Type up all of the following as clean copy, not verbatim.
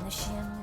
vanishing.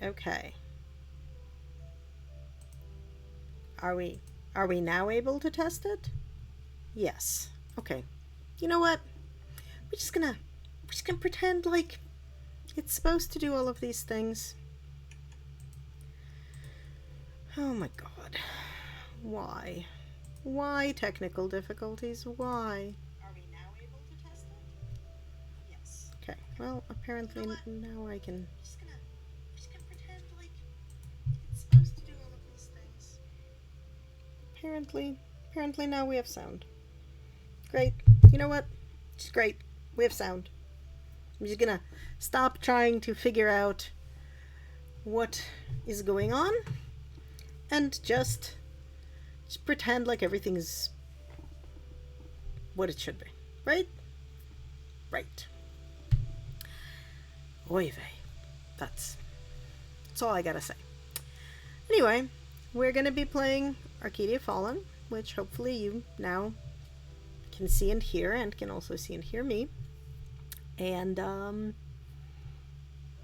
Okay. Are we are we now able to test it? Yes. Okay. You know what? We're just gonna we're just gonna pretend like it's supposed to do all of these things. Oh my god. Why? Why technical difficulties? Why? Are we now able to test it? Yes. Okay, well, apparently now I can... we're just gonna pretend like it's supposed to do all of these things. Apparently now we have sound. Great. You know what? It's great. We have sound. I'm just gonna stop trying to figure out what is going on and just pretend like everything's what it should be. Right? Right. Oy vey. That's all I gotta say. Anyway, we're gonna be playing Arcadia Fallen, which hopefully you now can see and hear, and can also see and hear me. And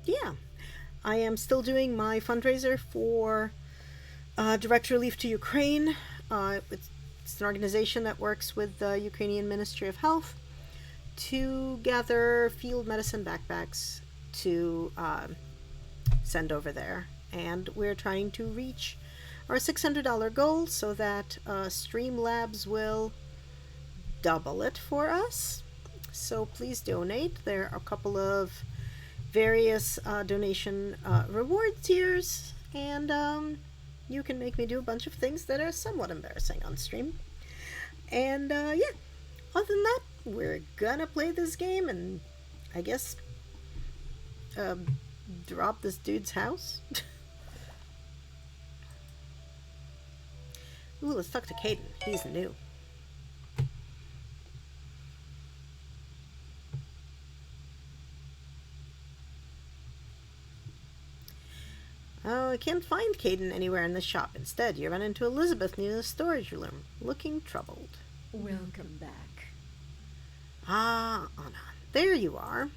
yeah, I am still doing my fundraiser for direct relief to Ukraine. It's an organization that works with the Ukrainian Ministry of Health to gather field medicine backpacks to send over there. And we're trying to reach our $600 goal so that Streamlabs will double it for us. So please donate. There are a couple of various donation reward tiers, and you can make me do a bunch of things that are somewhat embarrassing on stream. And yeah, other than that, we're gonna play this game and I guess drop this dude's house. Ooh, let's talk to Caden. He's new. Oh, I can't find Caden anywhere in the shop. Instead, you run into Elizabeth near the storage room, looking troubled. Welcome back. Ah, Anna, there you are.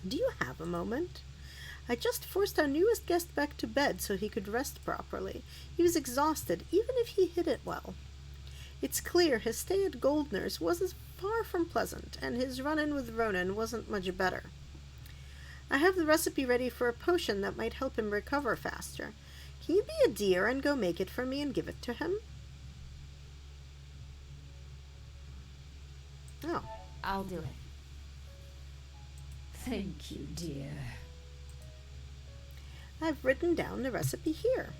Do you have a moment? I just forced our newest guest back to bed so he could rest properly. He was exhausted, even if he hid it well. It's clear his stay at Goldner's wasn't far from pleasant, and his run-in with Ronan wasn't much better. I have the recipe ready for a potion that might help him recover faster. Can you be a dear and go make it for me and give it to him? Oh. I'll do it. Thank you, dear. I've written down the recipe here.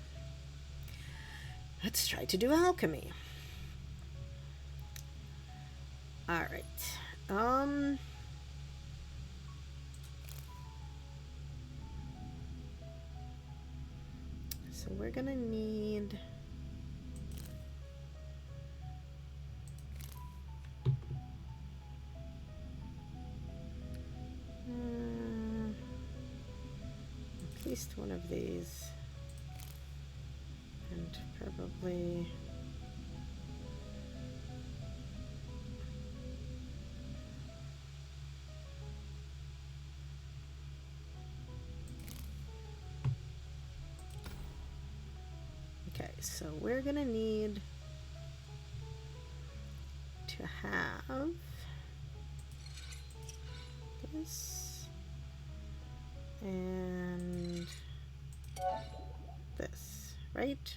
Let's try to do alchemy. Alright. So we're gonna need... at least one of these. And probably... Okay, so we're gonna need to have this and this, right?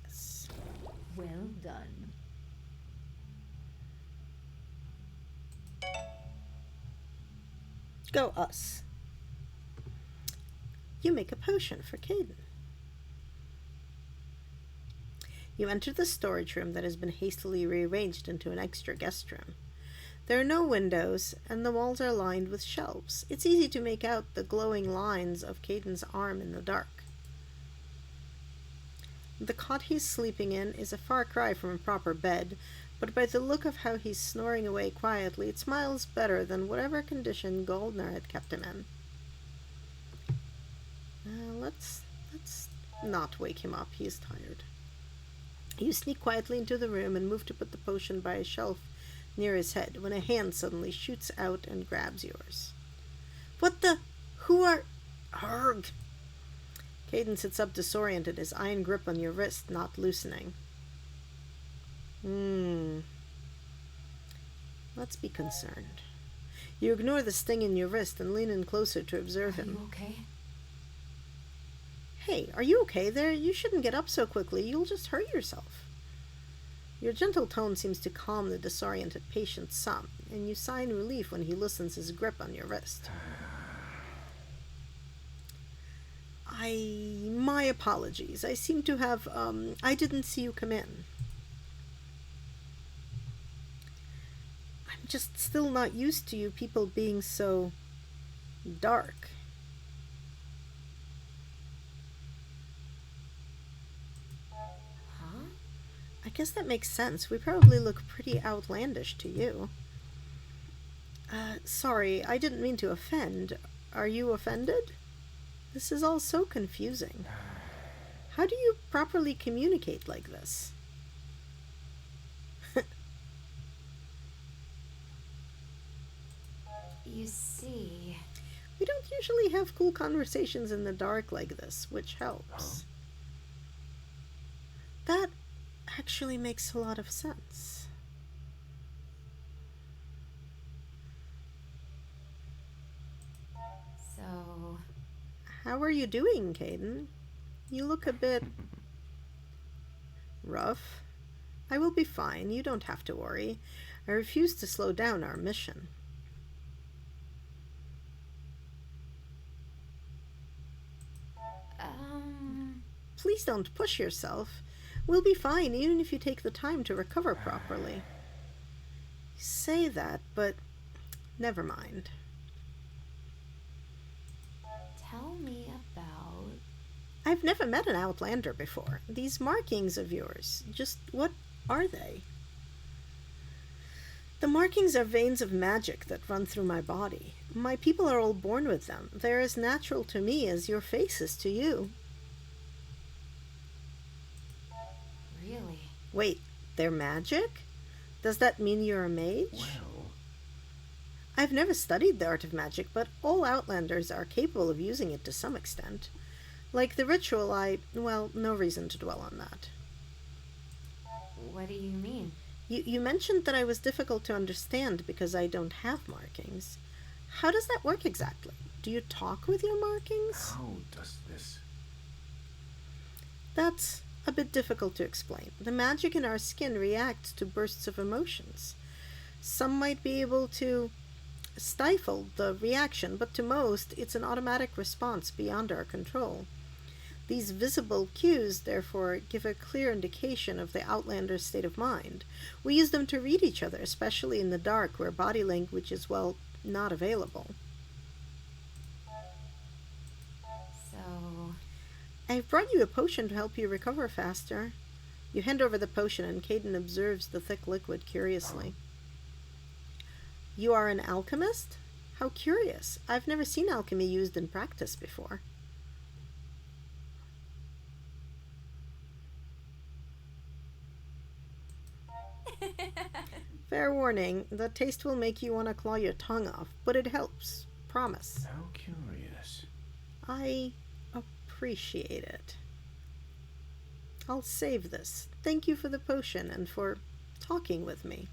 Yes. Well done. Go us. You make a potion for Caden. You enter the storage room that has been hastily rearranged into an extra guest room. There are no windows, and the walls are lined with shelves. It's easy to make out the glowing lines of Caden's arm in the dark. The cot he's sleeping in is a far cry from a proper bed, but by the look of how he's snoring away quietly, it smiles better than whatever condition Goldner had kept him in. Let's not wake him up. He is tired. You sneak quietly into the room and move to put the potion by a shelf near his head when a hand suddenly shoots out and grabs yours. What the? Who are... Arg! Caden sits up disoriented, his iron grip on your wrist not loosening. Let's be concerned. You ignore the sting in your wrist and lean in closer to observe him. Are you okay? Hey, are you okay there? You shouldn't get up so quickly. You'll just hurt yourself. Your gentle tone seems to calm the disoriented patient some, and you sigh in relief when he loosens his grip on your wrist. My apologies. I seem to have, I didn't see you come in. I'm just still not used to you people being so dark. Huh? I guess that makes sense. We probably look pretty outlandish to you. Sorry, I didn't mean to offend. Are you offended? This is all so confusing. How do you properly communicate like this? You see... We don't usually have cool conversations in the dark like this, which helps. That actually makes a lot of sense. So... How are you doing, Caden? You look a bit rough. I will be fine. You don't have to worry. I refuse to slow down our mission. Please don't push yourself. We'll be fine even if you take the time to recover properly. You say that, but never mind. Tell me about... I've never met an Outlander before. These markings of yours, just what are they? The markings are veins of magic that run through my body. My people are all born with them. They're as natural to me as your face is to you. Really? Wait, they're magic? Does that mean you're a mage? Well, I've never studied the art of magic, but all Outlanders are capable of using it to some extent. Like the ritual, well, no reason to dwell on that. What do you mean? You mentioned that I was difficult to understand because I don't have markings. How does that work exactly? Do you talk with your markings? how does this... That's a bit difficult to explain. The magic in our skin reacts to bursts of emotions. Some might be able to stifle the reaction, but to most, it's an automatic response beyond our control. These visible cues, therefore, give a clear indication of the Outlander's state of mind. We use them to read each other, especially in the dark, where body language is, well, not available. So... I've brought you a potion to help you recover faster. You hand over the potion, and Caden observes the thick liquid curiously. You are an alchemist? How curious. I've never seen alchemy used in practice before. Fair warning, the taste will make you want to claw your tongue off, but it helps. Promise. How curious. I appreciate it. I'll save this. Thank you for the potion and for talking with me.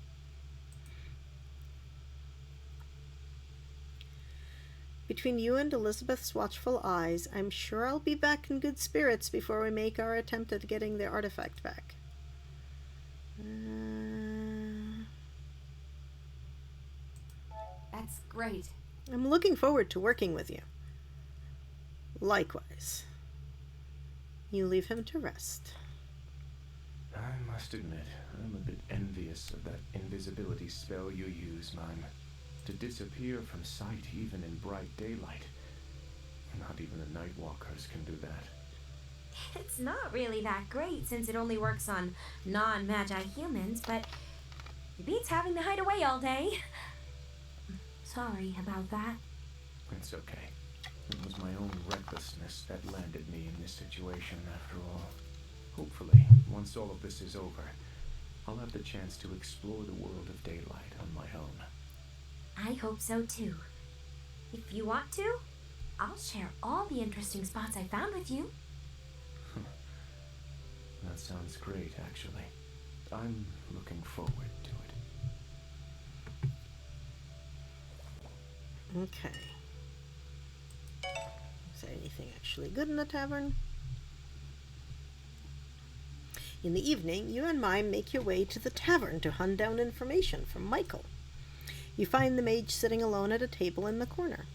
Between you and Elizabeth's watchful eyes, I'm sure I'll be back in good spirits before we make our attempt at getting the artifact back. That's great. I'm looking forward to working with you. Likewise. You leave him to rest. I must admit, I'm a bit envious of that invisibility spell you use, Mime. To disappear from sight even in bright daylight. Not even the Nightwalkers can do that. It's not really that great since it only works on non-magi humans, but it beats having to hide away all day. Sorry about that. It's okay. It was my own recklessness that landed me in this situation after all. Hopefully, once all of this is over, I'll have the chance to explore the world of daylight on my own. I hope so too. If you want to, I'll share all the interesting spots I found with you. That sounds great, actually. I'm looking forward to it. Okay. Is there anything actually good in the tavern? In the evening, you and Mime make your way to the tavern to hunt down information from Michael. You find the mage sitting alone at a table in the corner.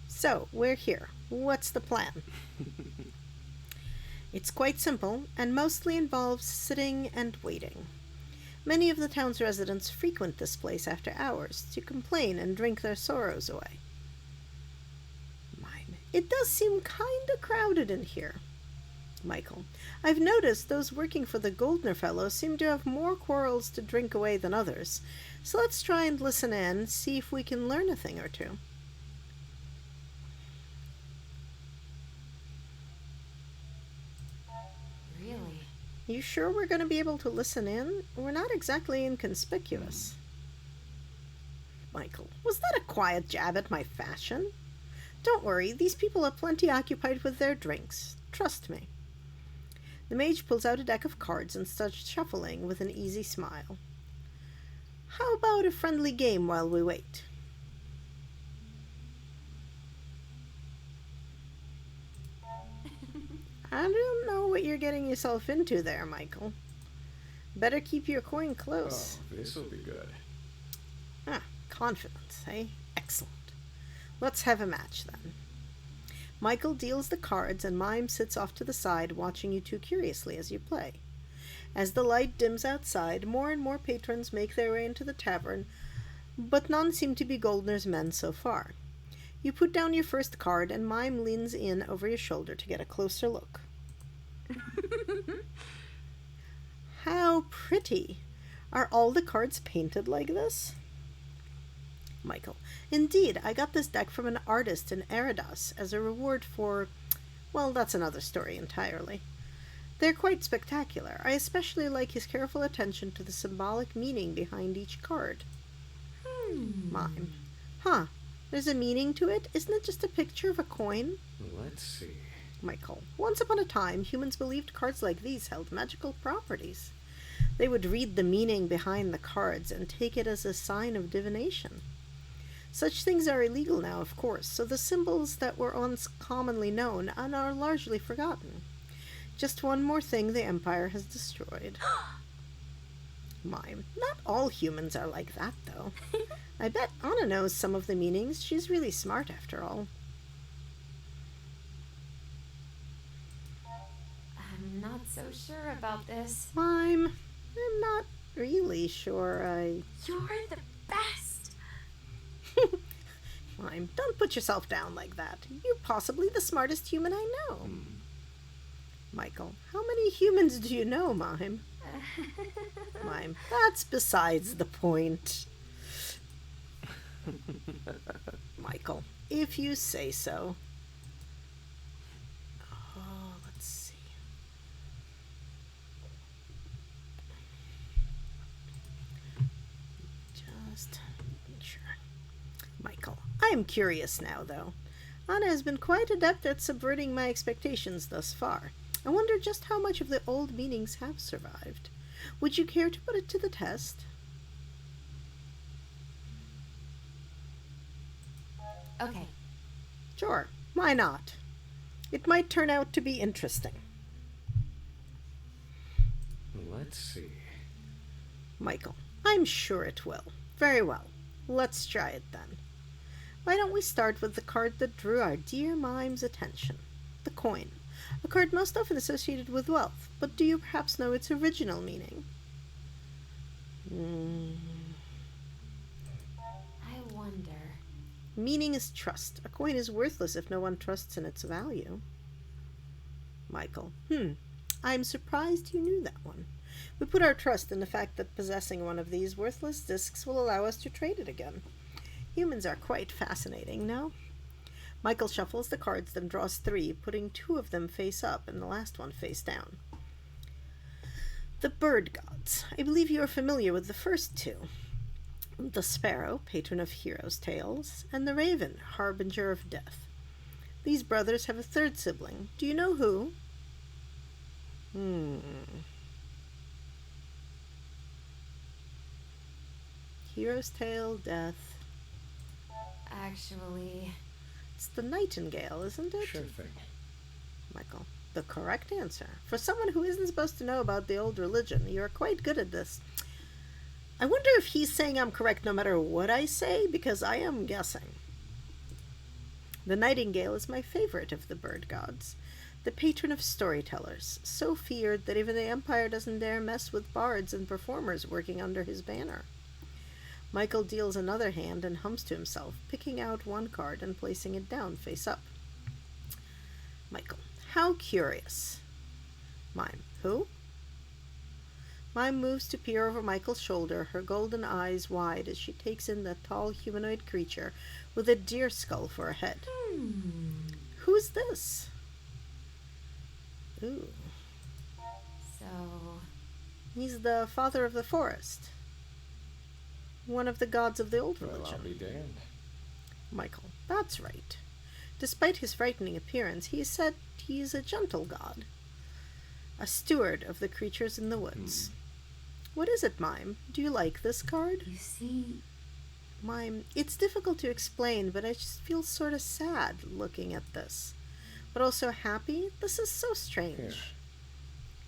So, we're here. What's the plan? It's quite simple, and mostly involves sitting and waiting. Many of the town's residents frequent this place after hours to complain and drink their sorrows away. Mime. It does seem kinda crowded in here. Michael. I've noticed those working for the Goldner fellows seem to have more quarrels to drink away than others, so let's try and listen in, see if we can learn a thing or two. Really? You sure we're going to be able to listen in? We're not exactly inconspicuous. Michael. Was that a quiet jab at my fashion? Don't worry, these people are plenty occupied with their drinks. Trust me. The mage pulls out a deck of cards and starts shuffling with an easy smile. How about a friendly game while we wait? I don't know what you're getting yourself into there, Michael. Better keep your coin close. Oh, this'll be good. Ah, confidence, eh? Excellent. Let's have a match, then. Michael deals the cards, and Mime sits off to the side, watching you two curiously as you play. As the light dims outside, more and more patrons make their way into the tavern, but none seem to be Goldner's men so far. You put down your first card, and Mime leans in over your shoulder to get a closer look. How pretty! Are all the cards painted like this? Michael. Indeed, I got this deck from an artist in Eridas as a reward for... well, that's another story entirely. They're quite spectacular. I especially like his careful attention to the symbolic meaning behind each card. Mime. Huh. There's a meaning to it? Isn't it just a picture of a coin? Let's see. Michael. Once upon a time, humans believed cards like these held magical properties. They would read the meaning behind the cards and take it as a sign of divination. Such things are illegal now, of course, so the symbols that were once commonly known and are largely forgotten. Just one more thing the Empire has destroyed. Mime. Not all humans are like that, though. I bet Anna knows some of the meanings. She's really smart, after all. I'm not so sure about this. Mime. I'm not really sure You're the best. Mime, don't put yourself down like that. You're possibly the smartest human I know. Michael. How many humans do you know, Mime? Mime. That's besides the point. Michael. If you say so. Oh, let's see. Just make sure. Michael. I am curious now, though. Anna has been quite adept at subverting my expectations thus far. I wonder just how much of the old meanings have survived. Would you care to put it to the test? Okay. Sure, why not? It might turn out to be interesting. Let's see. Michael. I'm sure it will. Very well. Let's try it then. Why don't we start with the card that drew our dear Mime's attention? The coin. A card most often associated with wealth, but do you perhaps know its original meaning? I wonder. Meaning is trust. A coin is worthless if no one trusts in its value. Michael. I'm surprised you knew that one. We put our trust in the fact that possessing one of these worthless discs will allow us to trade it again. Humans are quite fascinating, no? Michael shuffles the cards, then draws 3, putting 2 of them face up and the last one face down. The bird gods. I believe you are familiar with the first 2. The sparrow, patron of heroes' tales, and the raven, harbinger of death. These brothers have a third sibling. Do you know who? Hero's tale, death. Actually, It's the nightingale, isn't it? Sure thing. Michael. The correct answer. For someone who isn't supposed to know about the old religion, you're quite good at this. I wonder if he's saying I'm correct no matter what I say, because I am guessing. The nightingale is my favorite of the bird gods, the patron of storytellers, so feared that even the Empire doesn't dare mess with bards and performers working under his banner. Michael deals another hand and hums to himself, picking out one card and placing it down face up. Michael. How curious. Mime. Who? Mime moves to peer over Michael's shoulder, her golden eyes wide as she takes in the tall humanoid creature with a deer skull for a head. Who's this? Ooh. So, He's the father of the forest. One of the gods of the old Well, religion. I'll be damned. Michael. That's right. Despite his frightening appearance, he is said he's a gentle god. A steward of the creatures in the woods. What is it, Mime? Do you like this card? You see, Mime, it's difficult to explain, but I just feel sort of sad looking at this. But also happy? This is so strange. Here.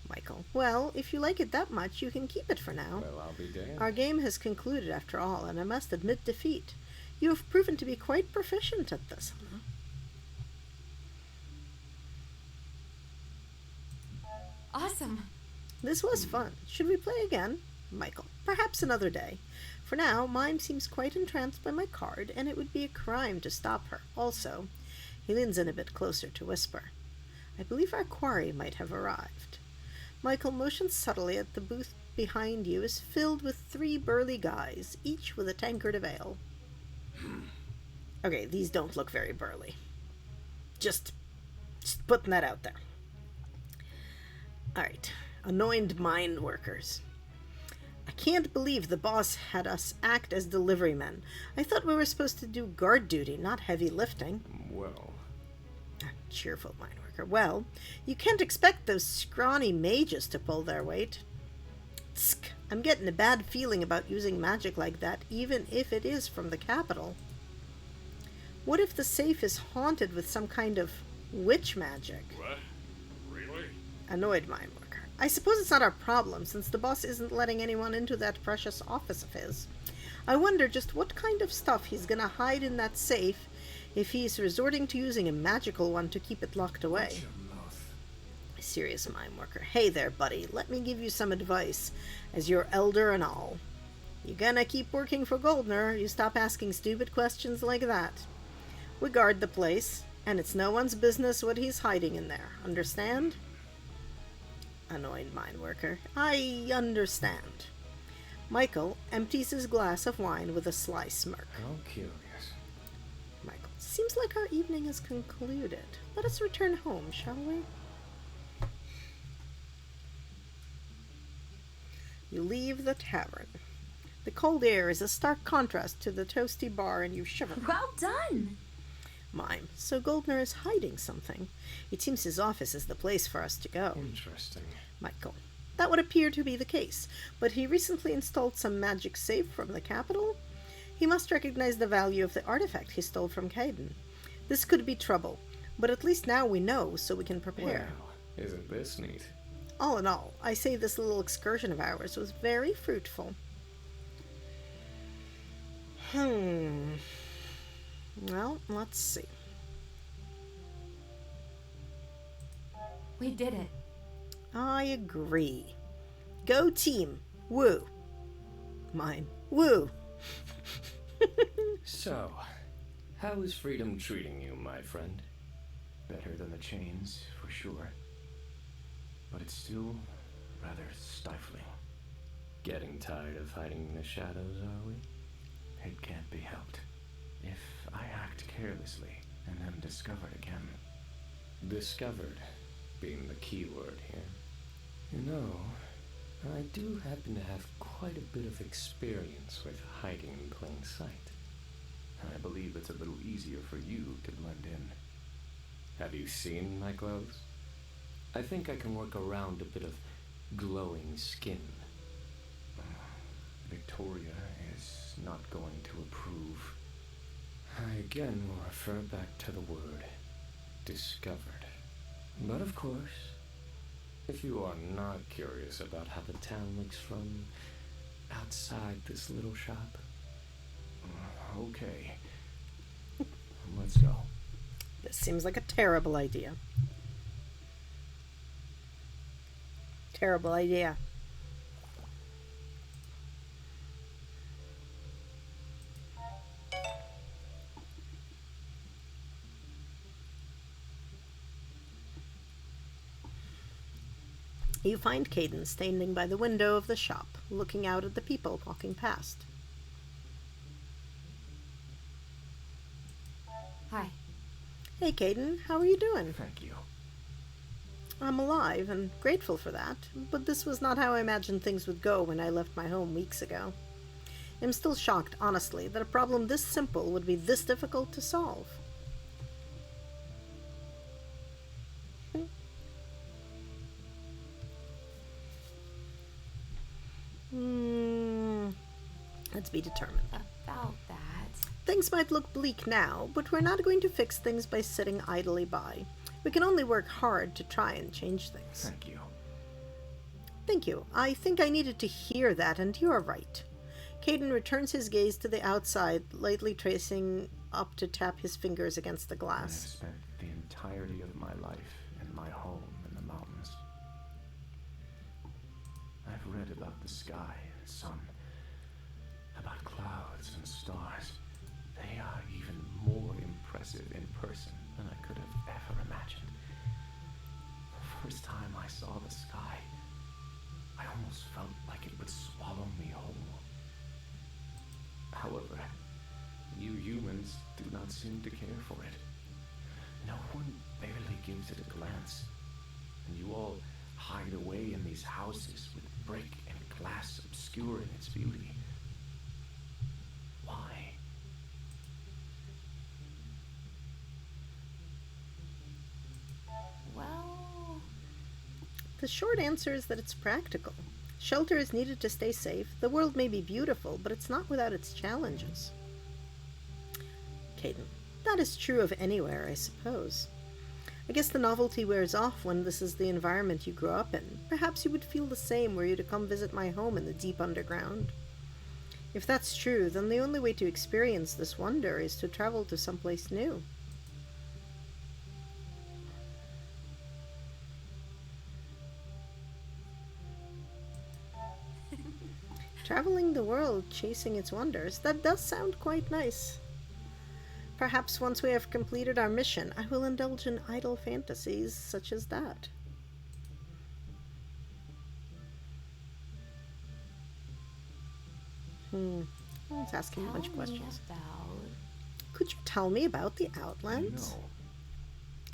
Michael. Well, if you like it that much, you can keep it for now. Well, I'll be damned. Our game has concluded after all, and I must admit defeat. You have proven to be quite proficient at this. awesome. This was fun. Should we play again? Michael. Perhaps another day. For now, Mime seems quite entranced by my card, and it would be a crime to stop her. Also, he leans in a bit closer to whisper, I believe our quarry might have arrived. Michael motions subtly at the booth behind you is filled with 3 burly guys, each with a tankard of ale. Okay, these don't look very burly. Just putting that out there. Alright, anointed mine workers. I can't believe the boss had us act as delivery men. I thought we were supposed to do guard duty, not heavy lifting. Well, Cheerful mine worker. Well, you can't expect those scrawny mages to pull their weight. Tsk, I'm getting a bad feeling about using magic like that, even if it is from the capital. What if the safe is haunted with some kind of witch magic? What? Really? Annoyed mine worker. I suppose it's not our problem, since the boss isn't letting anyone into that precious office of his. I wonder just what kind of stuff he's gonna hide in that safe if he's resorting to using a magical one to keep it locked away. shut your mouth. Serious mine worker. Hey there, buddy. Let me give you some advice, as your elder and all. You gonna keep working for Goldner, you stop asking stupid questions like that. We guard the place, and it's no one's business what he's hiding in there. Understand? Annoyed mine worker. I understand. Michael empties his glass of wine with a sly smirk. How curious. Michael. Seems like our evening is concluded. Let us return home, shall we? You leave the tavern. The cold air is a stark contrast to the toasty bar, and you shiver. well done. Mime. So Goldner is hiding something. It seems his office is the place for us to go. Interesting. Michael. That would appear to be the case, but he recently installed some magic safe from the capital. He must recognize the value of the artifact he stole from Caden. This could be trouble, but at least now we know, so we can prepare. Well, isn't this neat? All in all, I say this little excursion of ours was very fruitful. Well, let's see. We did it. I agree. Go team. Woo. Mine. Woo. So, how is freedom treating you, my friend? Better than the chains, for sure. But it's still rather stifling. Getting tired of hiding in the shadows, are we? It can't be helped. If I act carelessly and am discovered again. Discovered being the key word here. You know, I do happen to have quite a bit of experience with hiding in plain sight. I believe it's a little easier for you to blend in. Have you seen my clothes? I think I can work around a bit of glowing skin. Victoria is not going to approve. I again will refer back to the word discovered. But of course, if you are not curious about how the town looks from outside this little shop. Okay. Let's go. This seems like a terrible idea. Terrible idea. You find Caden standing by the window of the shop, looking out at the people walking past. Hi. Hey, Caden, how are you doing? Thank you. I'm alive and grateful for that, but this was not how I imagined things would go when I left my home weeks ago. I'm still shocked, honestly, that a problem this simple would be this difficult to solve. Let's be determined. About that. Things might look bleak now, but we're not going to fix things by sitting idly by. We can only work hard to try and change things. Thank you. Thank you. I think I needed to hear that, and you're right. Caden returns his gaze to the outside, lightly tracing up to tap his fingers against the I've glass. spent the entirety of my life in my home in the mountains. I've read about the sky and sun, about clouds and stars. They are even more impressive in person than I could have ever imagined. The first time I saw the sky, I almost felt like it would swallow me whole. However, you humans do not seem to care for it. No one barely gives it a glance, and you all hide away in these houses with brick and glass obscuring its beauty. Why? Well, The short answer is that it's practical. Shelter is needed to stay safe. The world may be beautiful, but it's not without its challenges. Caden, that is true of anywhere, I suppose. I guess the novelty wears off when this is the environment you grew up in. Perhaps you would feel the same were you to come visit my home in the deep underground. If that's true, then the only way to experience this wonder is to travel to someplace new. Traveling the world, chasing its wonders, that does sound quite nice. Perhaps once we have completed our mission, I will indulge in idle fantasies such as that. It's asking a bunch of questions. Could you tell me about the Outlands? No.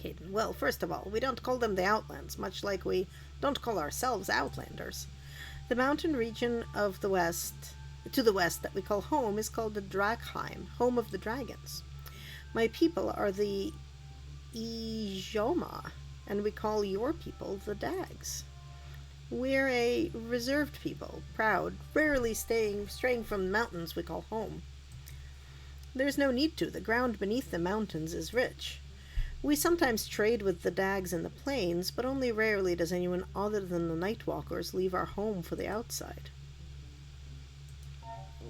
Caden, well, first of all, we don't call them the Outlands, much like we don't call ourselves Outlanders. The mountain region of the west, to the west that we call home, is called the Dragheim, home of the dragons. My people are the Ijoma, and we call your people the Dags. We're a reserved people, proud, rarely straying from the mountains we call home. There's no need to. The ground beneath the mountains is rich. We sometimes trade with the Dags in the plains, but only rarely does anyone other than the Nightwalkers leave our home for the outside.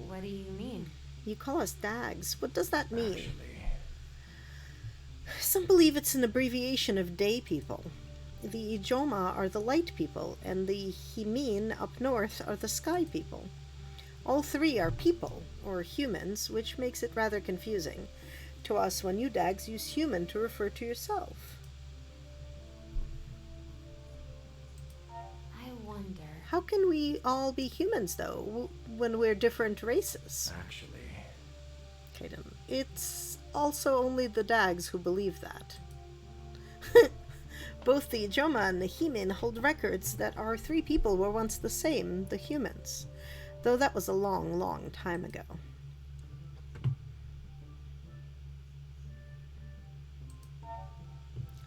what do you mean? You call us Dags. What does that mean? Actually, Some believe it's an abbreviation of day people. The Ijoma are the light people, and the Himin up north are the sky people. All three are people, or humans, which makes it rather confusing to us when you Dags use human to refer to yourself. I wonder. How can we all be humans, though, when we're different races? actually, Caden, it's also only the Dags who believe that. Both the Ijoma and the Himin hold records that our three people were once the same, the humans, though that was a long, long time ago.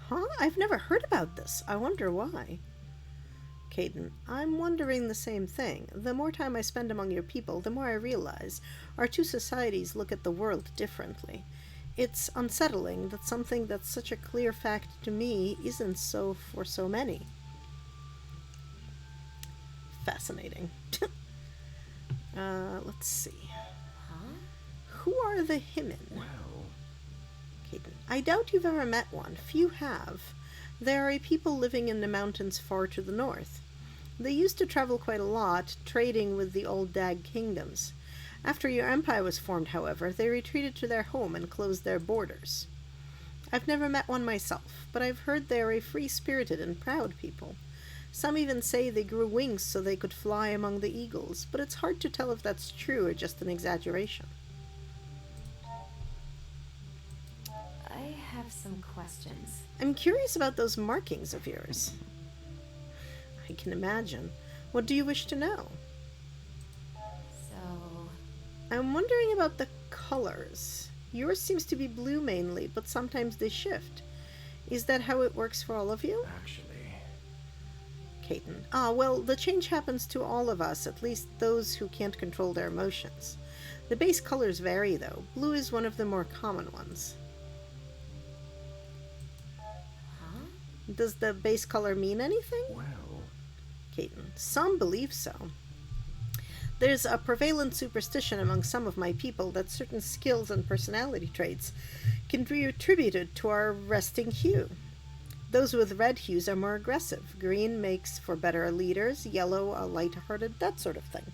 Huh? I've never heard about this. I wonder why. Caden, I'm wondering the same thing. The more time I spend among your people, the more I realize our two societies look at the world differently. It's unsettling that something that's such a clear fact to me isn't so for so many. Fascinating. Let's see. Huh? Who are the Himen? Well, Caden. I doubt you've ever met one. Few have. They are a people living in the mountains far to the north. They used to travel quite a lot, trading with the old Dag kingdoms. After your empire was formed, however, they retreated to their home and closed their borders. I've never met one myself, but I've heard they are a free-spirited and proud people. Some even say they grew wings so they could fly among the eagles, but it's hard to tell if that's true or just an exaggeration. I have some questions. I'm curious about those markings of yours. I can imagine. What do you wish to know? So, I'm wondering about the colors. Yours seems to be blue mainly, but sometimes they shift. Is that how it works for all of you? actually, Caton. Ah, well, the change happens to all of us, at least those who can't control their emotions. The base colors vary, though. Blue is one of the more common ones. huh? Does the base color mean anything? well, Caton. Some believe so. There's a prevalent superstition among some of my people that certain skills and personality traits can be attributed to our resting hue. Those with red hues are more aggressive. Green makes for better leaders, yellow a light-hearted, that sort of thing.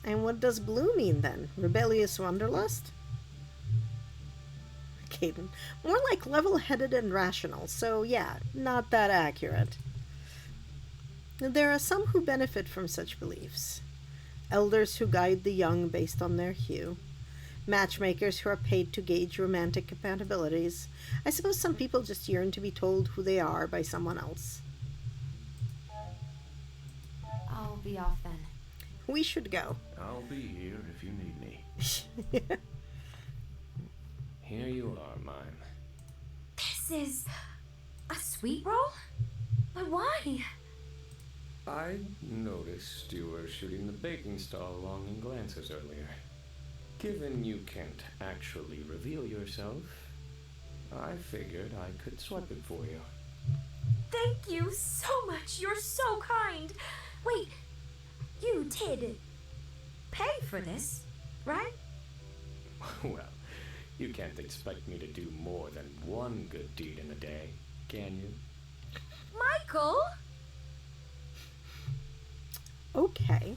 And what does blue mean then? Rebellious wanderlust? Caden. More like level-headed and rational, so yeah, not that accurate. There are some who benefit from such beliefs. Elders who guide the young based on their hue. Matchmakers who are paid to gauge romantic compatibilities. I suppose some people just yearn to be told who they are by someone else. I'll be off then. We should go. I'll be here if you need me. Here you are, Mime. This is a sweet roll? But why? I noticed you were shooting the baking stall along in glances earlier. Given you can't actually reveal yourself, I figured I could swipe it for you. Thank you so much. You're so kind. Wait, you did pay for this, right? Well, you can't expect me to do more than one good deed in a day, can you? Michael? Okay.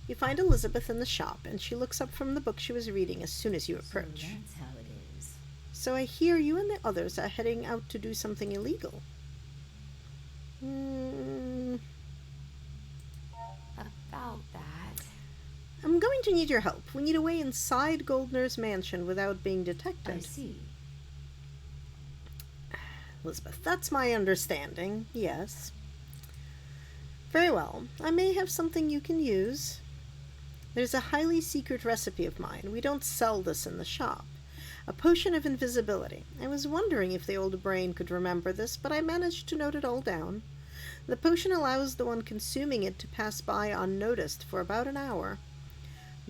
You find Elizabeth in the shop, and she looks up from the book she was reading as soon as you approach. So that's how it is. So I hear you and the others are heading out to do something illegal. About that. I'm going to need your help. We need a way inside Goldner's mansion without being I detected. see. Elizabeth, that's my understanding, yes. Very well. I may have something you can use. There's a highly secret recipe of mine. We don't sell this in the shop. A potion of invisibility. I was wondering if the old brain could remember this, but I managed to note it all down. The potion allows the one consuming it to pass by unnoticed for about an hour.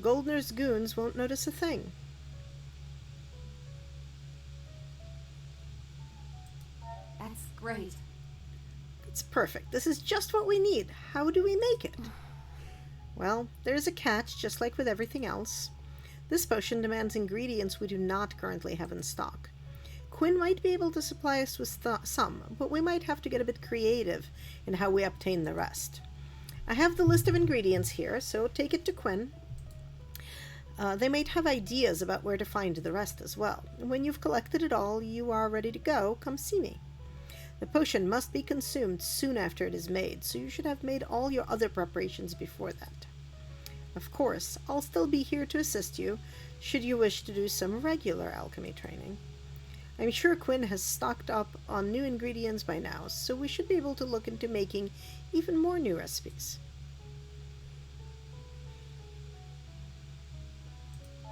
Goldner's goons won't notice a thing. That's great. It's perfect. This is just what we need. How do we make it? Well, there's a catch, just like with everything else. This potion demands ingredients we do not currently have in stock. Quinn might be able to supply us with some, but we might have to get a bit creative in how we obtain the rest. I have the list of ingredients here, so take it to Quinn. They might have ideas about where to find the rest as well. When you've collected it all, you are ready to go, come see me. The potion must be consumed soon after it is made, so you should have made all your other preparations before that. Of course, I'll still be here to assist you, should you wish to do some regular alchemy training. I'm sure Quinn has stocked up on new ingredients by now, so we should be able to look into making even more new recipes.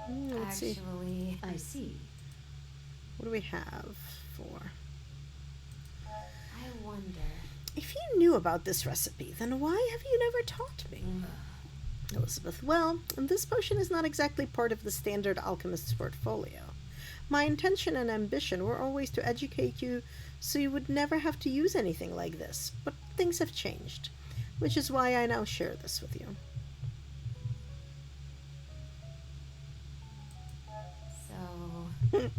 Let's see. Actually, I see. What do we have for? I wonder. If you knew about this recipe, then why have you never taught me? Elizabeth, well, this potion is not exactly part of the standard alchemist's portfolio. My intention and ambition were always to educate you so you would never have to use anything like this, but things have changed, which is why I now share this with you. So,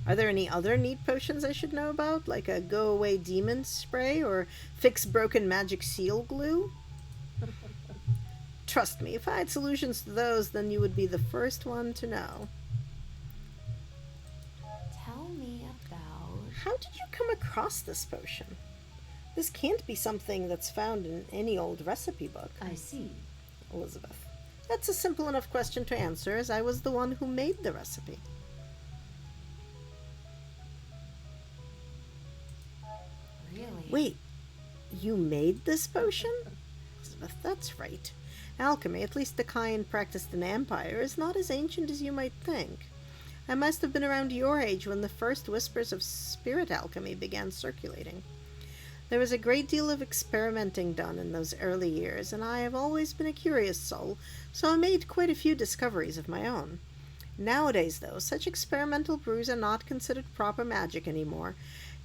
Are there any other neat potions I should know about, like a go-away demon spray or fix broken magic seal glue? Trust me, if I had solutions to those, then you would be the first one to know. tell me about. How did you come across this potion? This can't be something that's found in any old recipe book. I see. Elizabeth, that's a simple enough question to answer, as I was the one who made the recipe. Really? Wait, you made this potion? Elizabeth, that's right. Alchemy, at least the kind practiced in the Empire, is not as ancient as you might think. I must have been around your age when the first whispers of spirit alchemy began circulating. There was a great deal of experimenting done in those early years, and I have always been a curious soul, so I made quite a few discoveries of my own. Nowadays, though, such experimental brews are not considered proper magic anymore,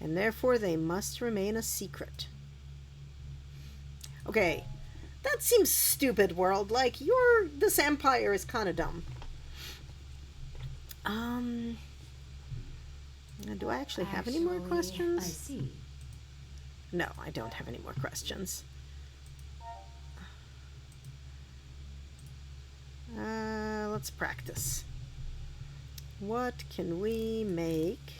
and therefore they must remain a secret. Okay, that seems stupid, world. Like, this empire is kind of dumb. Do I actually have any more Actually, questions? I see. No, I don't have any more questions. Let's practice. What can we make?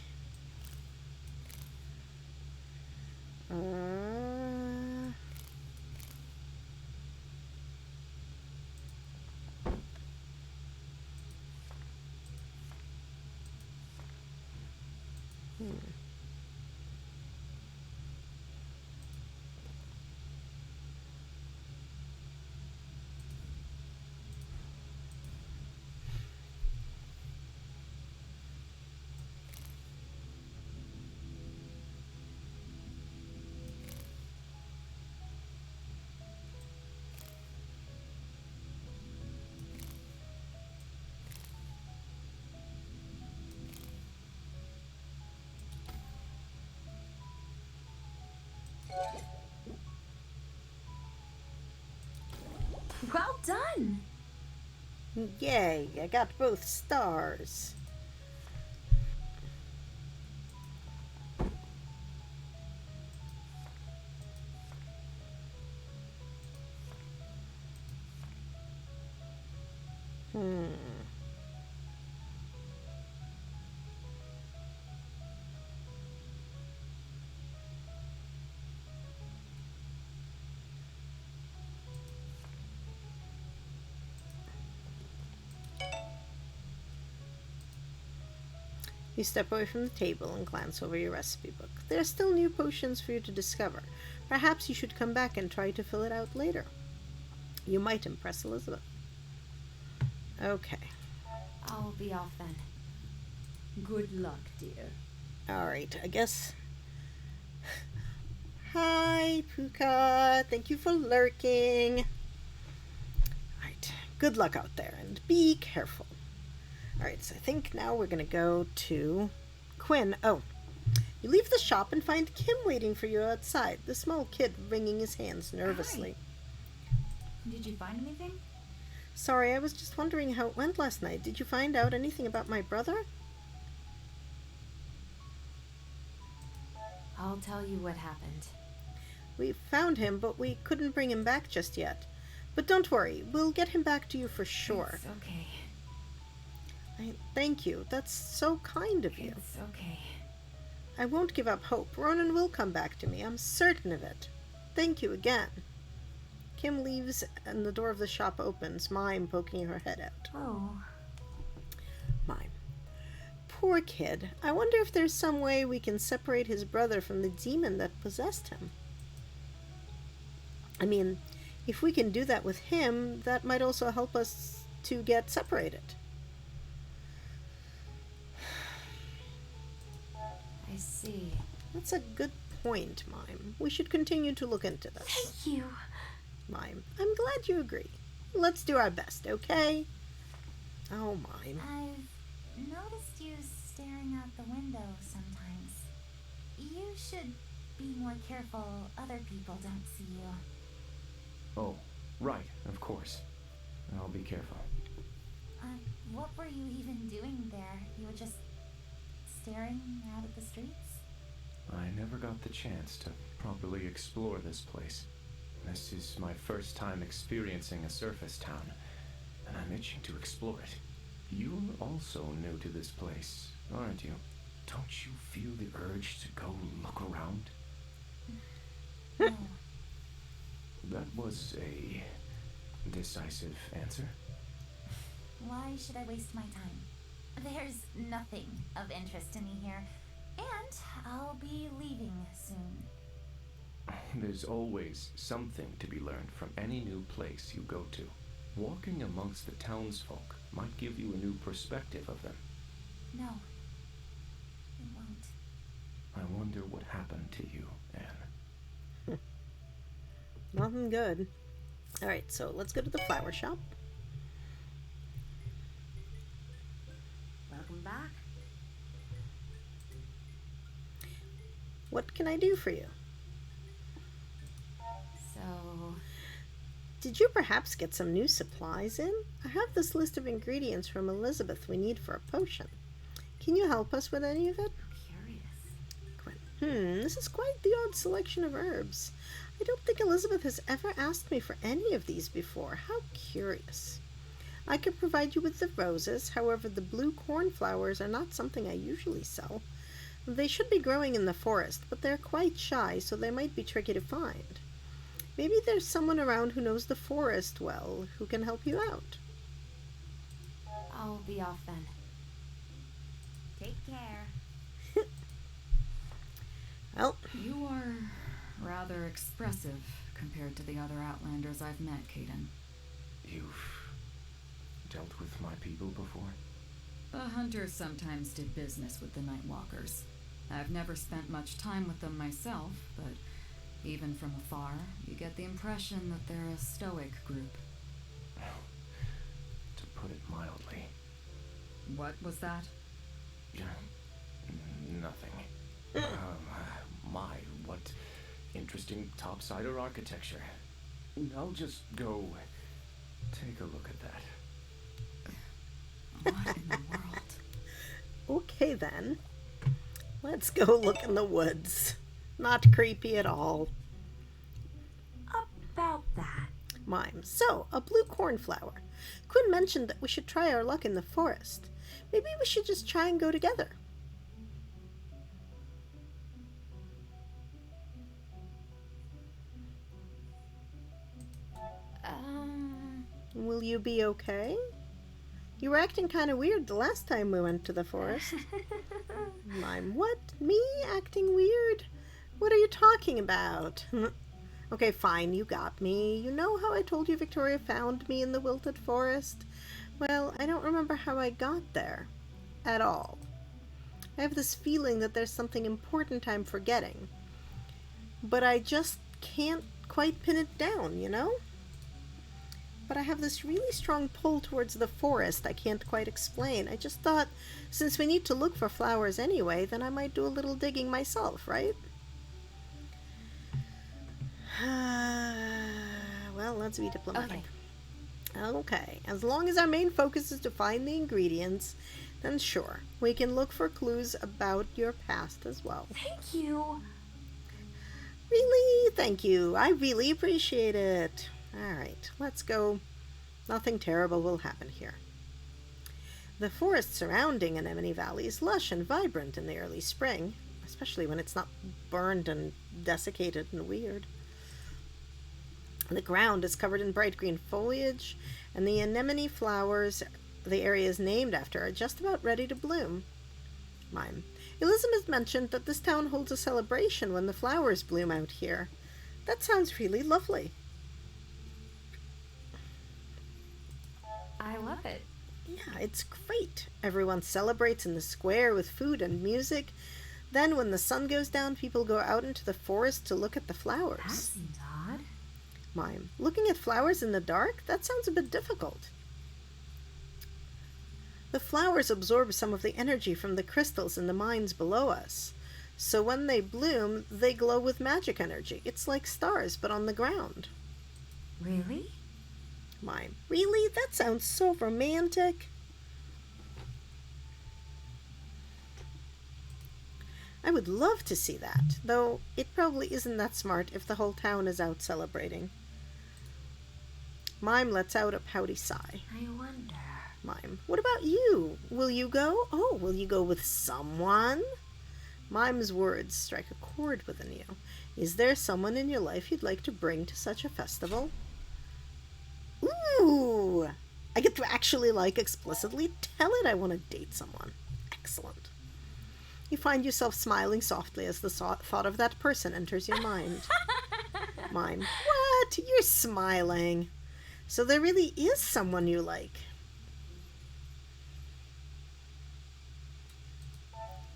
Well done! Yay, I got both stars. You step away from the table and glance over your recipe book. There are still new potions for you to discover. Perhaps you should come back and try to fill it out later. You might impress Elizabeth. Okay. I'll be off then. Good luck, dear. Alright, I guess. Hi, Puka. Thank you for lurking. Alright, good luck out there and be careful. Alright, so I think now we're gonna go to Quinn. Oh, you leave the shop and find Kim waiting for you outside, the small kid wringing his hands nervously. Did you find anything? Sorry, I was just wondering how it went last night. Did you find out anything about my brother? I'll tell you what happened. We found him, but we couldn't bring him back just yet. But don't worry, we'll get him back to you for sure. It's okay. Thank you. That's so kind of you. It's okay. I won't give up hope. Ronan will come back to me. I'm certain of it. Thank you again. Kim leaves and the door of the shop opens, Mime poking her head out. Oh. Mime. Poor kid. I wonder if there's some way we can separate his brother from the demon that possessed him. I mean, if we can do that with him, that might also help us to get separated. I see. That's a good point, Mime. We should continue to look into this. Thank you. Mime, I'm glad you agree. Let's do our best, okay? Oh, Mime. I've noticed you staring out the window sometimes. You should be more careful other people don't see you. Oh, right, of course. I'll be careful. What were you even doing there? You were just staring out at the streets? I never got the chance to properly explore this place. This is my first time experiencing a surface town, and I'm itching to explore it. You're also new to this place, aren't you? Don't you feel the urge to go look around? No. That was a decisive answer. Why should I waste my time? There's nothing of interest to me here, and I'll be leaving soon. There's always something to be learned from any new place you go to. Walking amongst the townsfolk might give you a new perspective of them. No, it won't. I wonder what happened to you, Anne. Nothing good. Alright, so let's go to the flower shop. Welcome back. What can I do for you? So, Did you perhaps get some new supplies in? I have this list of ingredients from Elizabeth we need for a potion. Can you help us with any of it? curious. This is quite the odd selection of herbs. I don't think Elizabeth has ever asked me for any of these before. How curious. I could provide you with the roses, however the blue cornflowers are not something I usually sell. They should be growing in the forest, but they're quite shy, so they might be tricky to find. Maybe there's someone around who knows the forest well, who can help you out. I'll be off then. Take care. Well, You are rather expressive compared to the other Outlanders I've met, Caden. You've dealt with my people before? The hunters sometimes did business with the Nightwalkers. I've never spent much time with them myself, but even from afar, you get the impression that they're a stoic group. To put it mildly. What was that? Nothing. My, what interesting topsider architecture. I'll just go take a look at that. What in the world? okay then. Let's go look in the woods. Not creepy at all. About that. Mime. So, a blue cornflower. Quinn mentioned that we should try our luck in the forest. Maybe we should just try and go together. Will you be okay? You were acting kind of weird the last time we went to the forest. Mime, what? Me acting weird? What are you talking about? Okay, fine, you got me. You know how I told you Victoria found me in the wilted forest? Well, I don't remember how I got there. At all. I have this feeling that there's something important I'm forgetting. But I just can't quite pin it down, you know? But I have this really strong pull towards the forest I can't quite explain. I just thought, since we need to look for flowers anyway, then I might do a little digging myself, right? Well, let's be diplomatic. Okay, as long as our main focus is to find the ingredients, then sure, we can look for clues about your past as well. Thank you. Really? Thank you. I really appreciate it. Alright, let's go. Nothing terrible will happen here. The forest surrounding Anemone Valley is lush and vibrant in the early spring, especially when it's not burned and desiccated and weird. The ground is covered in bright green foliage, and the anemone flowers the area is named after are just about ready to bloom. Mime. Elizabeth mentioned that this town holds a celebration when the flowers bloom out here. That sounds really lovely. I love it. Yeah, it's great. Everyone celebrates in the square with food and music. Then when the sun goes down, people go out into the forest to look at the That flowers. seems odd. Mime. Looking at flowers in the dark? That sounds a bit difficult. The flowers absorb some of the energy from the crystals in the mines below us. So when they bloom, they glow with magic energy. It's like stars, but on the ground. Really? Mime. Really? That sounds so romantic. I would love to see that, though it probably isn't that smart if the whole town is out celebrating. Mime lets out a pouty sigh. I wonder. Mime. What about you? Will you go? Oh, will you go with someone? Mime's words strike a chord within you. Is there someone in your life you'd like to bring to such a festival? Ooh! I get to actually, explicitly tell it I want to date someone. Excellent. You find yourself smiling softly as the thought of that person enters your mind. Mime. What? You're smiling. So there really is someone you like.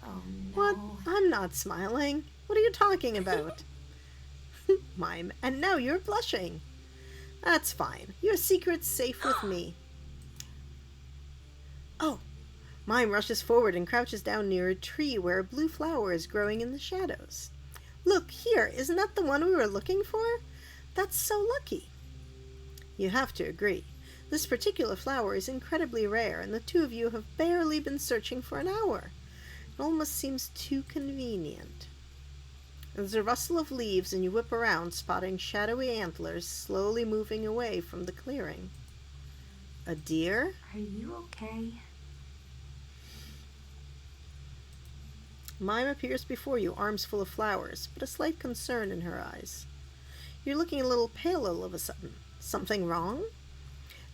Oh no. What? I'm not smiling. What are you talking about? Mime. And now you're blushing. That's fine. Your secret's safe with me. Oh. Mime rushes forward and crouches down near a tree where a blue flower is growing in the shadows. Look, here. Isn't that the one we were looking for? That's so lucky. You have to agree. This particular flower is incredibly rare, and the two of you have barely been searching for an hour. It almost seems too convenient. There's a rustle of leaves, and you whip around, spotting shadowy antlers slowly moving away from the clearing. A deer? Are you okay? Mime appears before you, arms full of flowers, but a slight concern in her eyes. You're looking a little pale all of a sudden. Something wrong?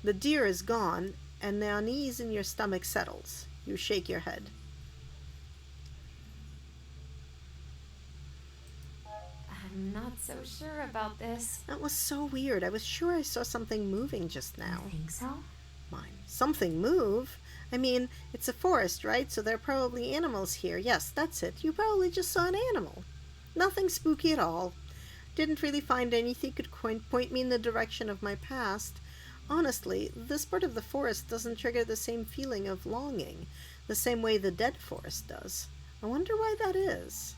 The deer is gone, and the unease in your stomach settles. You shake your head. I'm not so sure about this. That was so weird. I was sure I saw something moving just now. You think so? Mime. Something move? I mean, it's a forest, right? So there are probably animals here. Yes, that's it. You probably just saw an animal. Nothing spooky at all. Didn't really find anything could point me in the direction of my past. Honestly, this part of the forest doesn't trigger the same feeling of longing, the same way the dead forest does. I wonder why that is.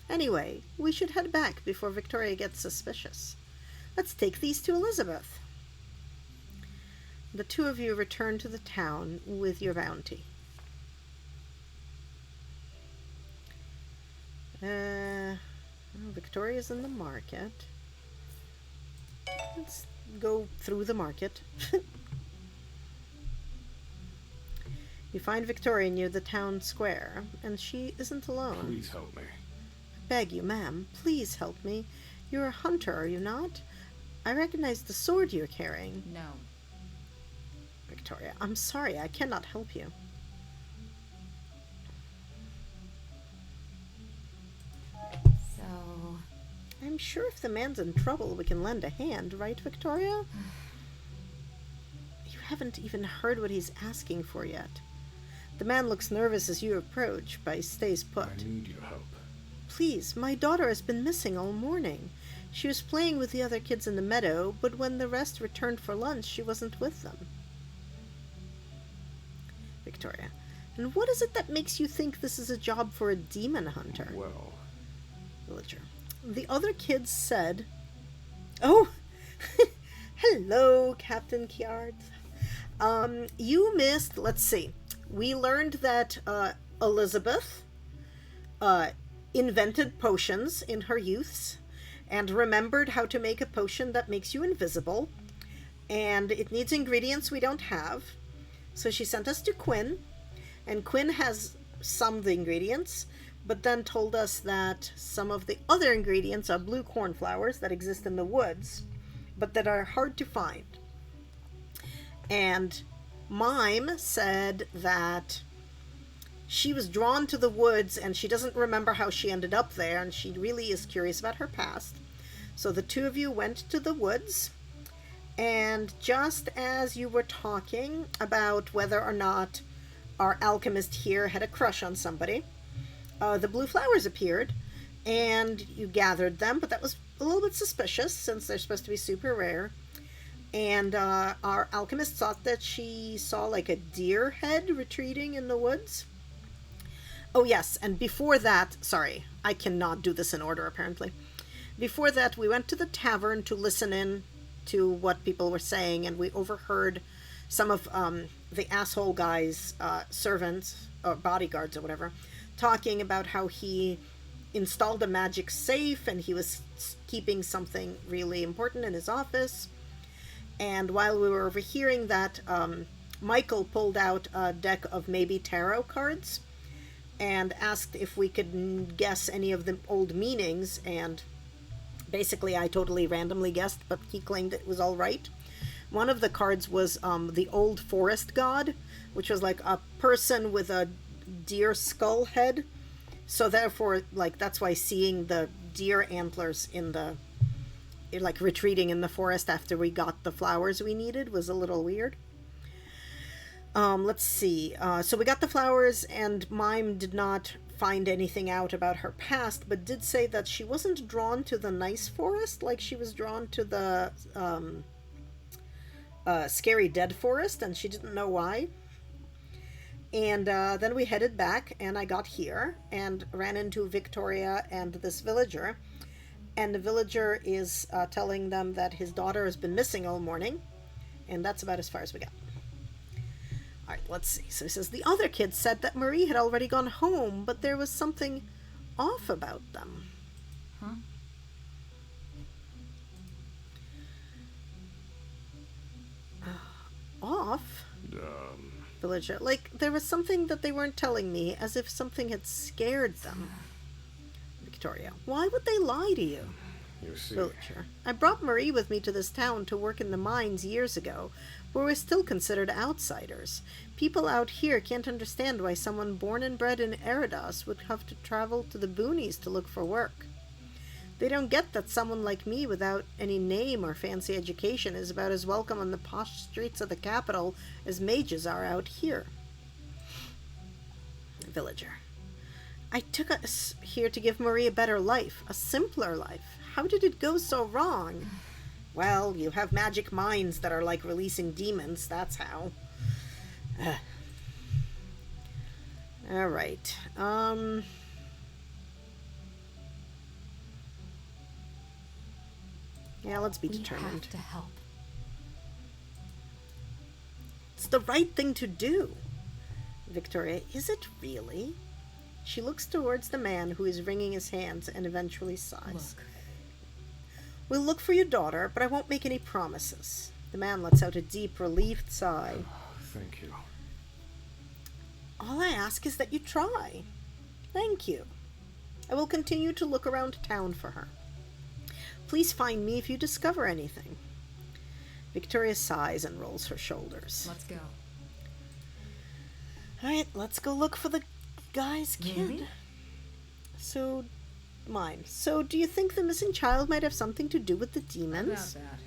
Anyway, we should head back before Victoria gets suspicious. Let's take these to Elizabeth. The two of you return to the town with your bounty. Victoria's in the market. Let's go through the market. You find Victoria near the town square, and she isn't alone. Please help me. I beg you, ma'am, please help me. You're a hunter, are you not? I recognize the sword you're carrying. No. Victoria, I'm sorry, I cannot help you. So, I'm sure if the man's in trouble, we can lend a hand, right, Victoria? You haven't even heard what he's asking for yet. The man looks nervous as you approach, but he stays put. I need your help. Please, my daughter has been missing all morning. She was playing with the other kids in the meadow, but when the rest returned for lunch, she wasn't with them. Victoria, and what is it that makes you think this is a job for a demon hunter? Well, Villager. The other kids said... Oh! Hello, Captain Kiard. You missed... Let's see. We learned that Elizabeth invented potions in her youths and remembered how to make a potion that makes you invisible. And it needs ingredients we don't have. So she sent us to Quinn. And Quinn has some of the ingredients, but then told us that some of the other ingredients are blue cornflowers that exist in the woods, but that are hard to find. And Mime said that she was drawn to the woods and she doesn't remember how she ended up there, and she really is curious about her past. So the two of you went to the woods, and just as you were talking about whether or not our alchemist here had a crush on somebody, The blue flowers appeared, and you gathered them, but that was a little bit suspicious since they're supposed to be super rare. And our alchemist thought that she saw like a deer head retreating in the woods. Oh, yes, and before that, sorry, I cannot do this in order apparently. Before that, we went to the tavern to listen in to what people were saying, and we overheard some of the asshole guy's servants, or bodyguards or whatever, talking about how he installed a magic safe and he was keeping something really important in his office. And while we were overhearing that, Michael pulled out a deck of maybe tarot cards and asked if we could guess any of the old meanings, and basically I totally randomly guessed, but he claimed it was all right. One of the cards was the old forest god, which was like a person with a deer skull head. So therefore, like, that's why seeing the deer antlers in the, like, retreating in the forest after we got the flowers we needed was a little weird. Let's see. So we got the flowers, and Mime did not find anything out about her past, but did say that she wasn't drawn to the nice forest like she was drawn to the scary dead forest, and she didn't know why. And then we headed back, and I got here and ran into Victoria and this villager. And the villager is telling them that his daughter has been missing all morning, and that's about as far as we got. All right, let's see. So he says, the other kids said that Marie had already gone home, but there was something off about them. Huh? Off? Villager. Like, there was something that they weren't telling me, as if something had scared them. Victoria. Why would they lie to you? You see. Villager. I brought Marie with me to this town to work in the mines years ago, where we're still considered outsiders. People out here can't understand why someone born and bred in Eridos would have to travel to the boonies to look for work. They don't get that someone like me without any name or fancy education is about as welcome on the posh streets of the capital as mages are out here. Villager. I took us here to give Marie a better life, a simpler life. How did it go so wrong? Well, you have magic minds that are like releasing demons, that's how. All right. Yeah, let's be determined. We have to help. It's the right thing to do. Victoria, is it really? She looks towards the man who is wringing his hands and eventually sighs. Look. We'll look for your daughter, but I won't make any promises. The man lets out a deep, relieved sigh. Thank you. All I ask is that you try. Thank you. I will continue to look around town for her. Please find me if you discover anything. Victoria sighs and rolls her shoulders. Let's go. Alright, let's go look for the guy's kid. Really? So, Mime. So, do you think the missing child might have something to do with the About demons? that.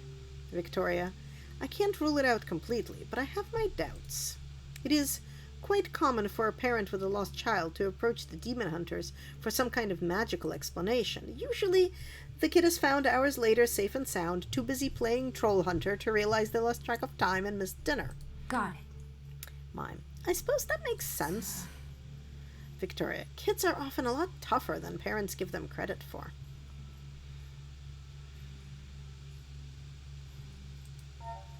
Victoria. I can't rule it out completely, but I have my doubts. It is quite common for a parent with a lost child to approach the demon hunters for some kind of magical explanation. Usually, the kid is found hours later, safe and sound, too busy playing troll hunter to realize they lost track of time and missed dinner. Got it. Mime. I suppose that makes sense. Victoria. Kids are often a lot tougher than parents give them credit for.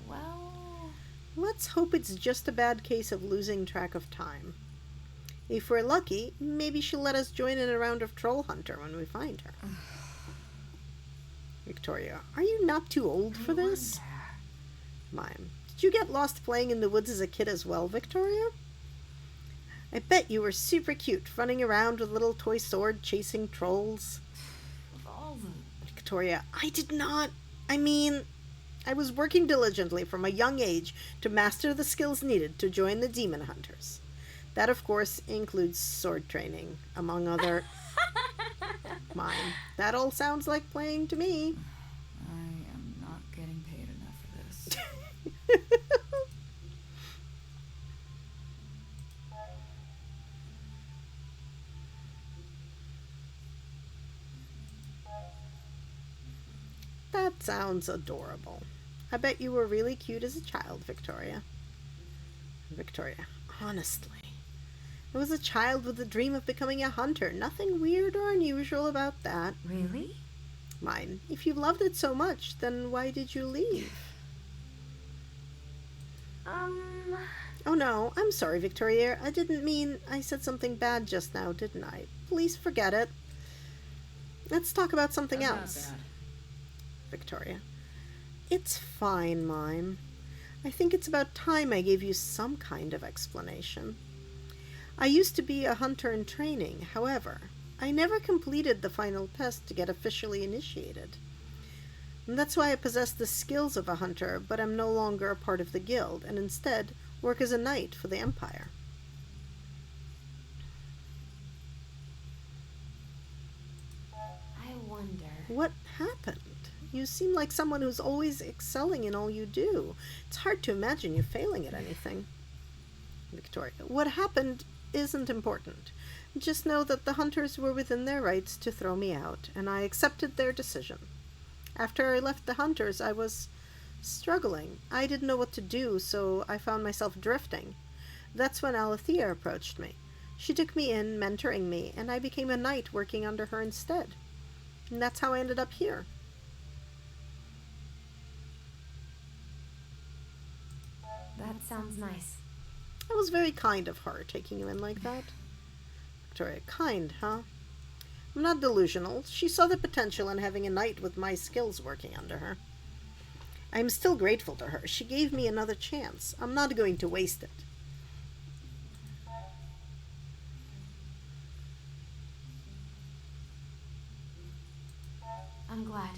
Well, Let's hope it's just a bad case of losing track of time. If we're lucky, maybe she'll let us join in a round of troll hunter when we find her. Victoria. Are you not too old for this? Mime. Did you get lost playing in the woods as a kid as well, Victoria? I bet you were super cute, running around with a little toy sword chasing trolls. Victoria. I did not. I was working diligently from a young age to master the skills needed to join the demon hunters. That, of course, includes sword training, among other... Mime. That all sounds like playing to me. I am not getting paid enough for this. That sounds adorable. I bet you were really cute as a child, Victoria. Victoria, honestly. I was a child with a dream of becoming a hunter. Nothing weird or unusual about that. Really? Mine, if you loved it so much, then why did you leave? Oh no, I'm sorry, Victoria. I didn't mean I said something bad just now, didn't I? Please forget it. Let's talk about something else. Victoria. It's fine, Mime. I think it's about time I gave you some kind of explanation. I used to be a hunter in training. However, I never completed the final test to get officially initiated. And that's why I possess the skills of a hunter, but I'm no longer a part of the guild, and instead work as a knight for the Empire. I wonder. What happened? You seem like someone who's always excelling in all you do. It's hard to imagine you failing at anything. Victoria. What happened isn't important. Just know that the hunters were within their rights to throw me out, and I accepted their decision. After I left the hunters, I was struggling. I didn't know what to do, so I found myself drifting. That's when Alethea approached me. She took me in, mentoring me, and I became a knight working under her instead. And that's how I ended up here. That sounds nice. It was very kind of her, taking you in like that. Victoria, kind, huh? I'm not delusional. She saw the potential in having a knight with my skills working under her. I'm still grateful to her. She gave me another chance. I'm not going to waste it. I'm glad.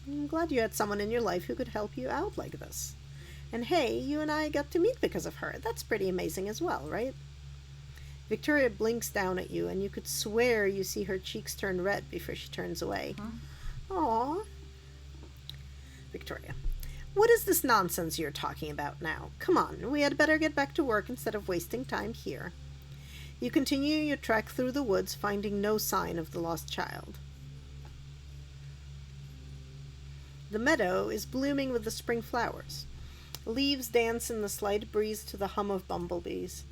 I'm glad you had someone in your life who could help you out like this. And hey, you and I got to meet because of her. That's pretty amazing as well, right? Victoria blinks down at you, and you could swear you see her cheeks turn red before she turns away. Aww. Victoria. What is this nonsense you're talking about now? Come on, we had better get back to work instead of wasting time here. You continue your trek through the woods, finding no sign of the lost child. The meadow is blooming with the spring flowers. Leaves dance in the slight breeze to the hum of bumblebees.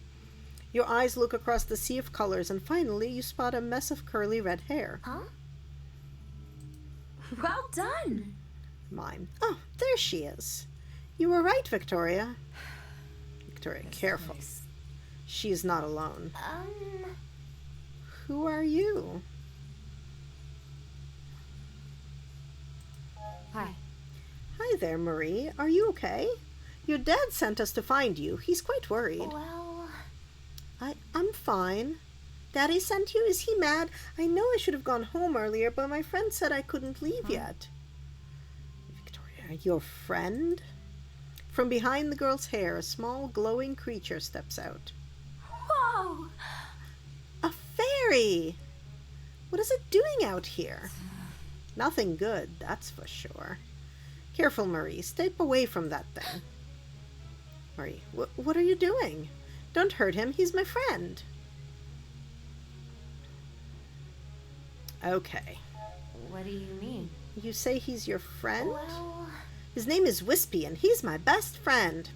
Your eyes look across the sea of colors, and finally you spot a mess of curly red hair. Huh? Well done! Mime. Oh, there she is. You were right, Victoria. Victoria, careful. She is not alone. Who are you? Hi. Hi there, Marie. Are you okay? Your dad sent us to find you. He's quite worried. Well, I'm fine. Daddy sent you? Is he mad? I know I should have gone home earlier, but my friend said I couldn't leave yet. Victoria, your friend? From behind the girl's hair, a small glowing creature steps out. whoa! A fairy! What is it doing out here? Nothing good, that's for sure. Careful, Marie. Step away from that thing. Marie, what are you doing? Don't hurt him. He's my friend. Okay. What do you mean? You say he's your friend? Well, His name is Wispy, and he's my best friend.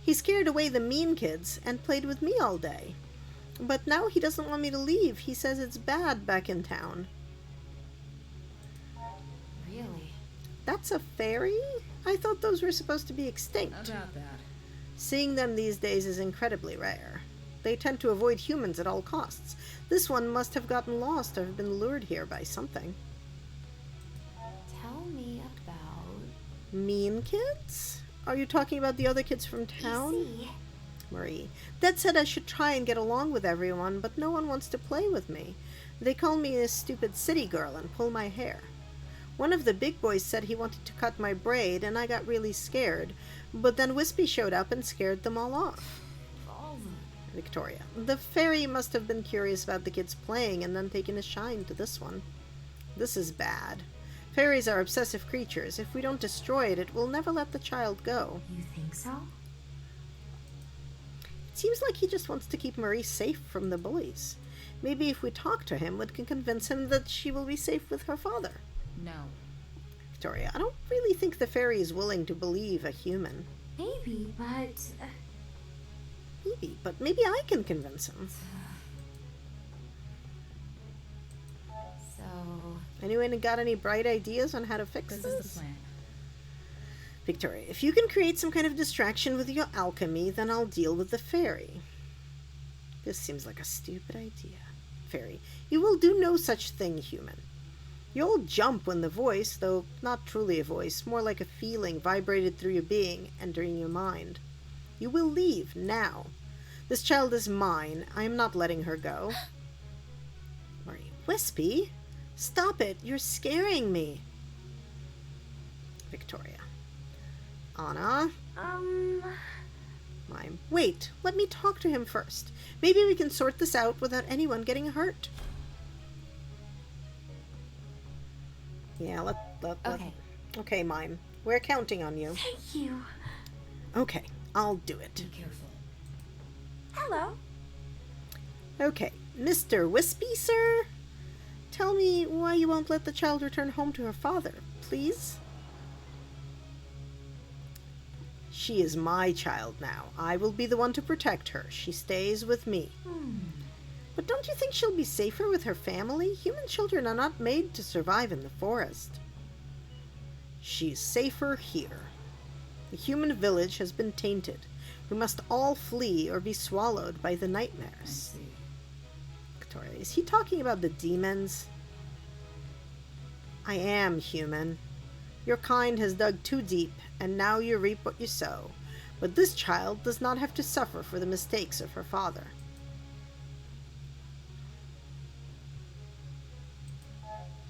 He scared away the mean kids and played with me all day. But now he doesn't want me to leave. He says it's bad back in town. Really? That's a fairy? I thought those were supposed to be extinct. About that. Seeing them these days is incredibly rare. They tend to avoid humans at all costs. This one must have gotten lost or have been lured here by something. Tell me about... Mean kids? Are you talking about the other kids from town? easy. Marie. Dad said I should try and get along with everyone, but no one wants to play with me. They call me a stupid city girl and pull my hair. One of the big boys said he wanted to cut my braid, and I got really scared. But then Wispy showed up and scared them all off. Victoria. The fairy must have been curious about the kids playing and then taken a shine to this one. This is bad. Fairies are obsessive creatures. If we don't destroy it, it will never let the child go. You think so? It seems like he just wants to keep Marie safe from the bullies. Maybe if we talk to him, we can convince him that she will be safe with her father. No. Victoria, I don't really think the fairy is willing to believe a human. Maybe, but. Maybe, but maybe I can convince him. So. Anyone got any bright ideas on how to fix this? This is the plan. Victoria, if you can create some kind of distraction with your alchemy, then I'll deal with the fairy. This seems like a stupid idea. Fairy, you will do no such thing, human. You'll jump when the voice, though not truly a voice, more like a feeling vibrated through your being, entering your mind. You will leave now. This child is mine. I am not letting her go. Marie, Wispy, stop it. You're scaring me. Victoria. Anna. Mime. Wait, let me talk to him first. Maybe we can sort this out without anyone getting hurt. Yeah, let. Okay. Okay, Mime. We're counting on you. Thank you. Okay, I'll do it. Be careful. Hello. Okay, Mr. Wispy, sir? Tell me why you won't let the child return home to her father, please? She is my child now. I will be the one to protect her. She stays with me. But don't you think she'll be safer with her family? Human children are not made to survive in the forest. She's safer here. The human village has been tainted. We must all flee or be swallowed by the I nightmares. see. Victoria, is he talking about the demons? I am human. Your kind has dug too deep, and now you reap what you sow. But this child does not have to suffer for the mistakes of her father.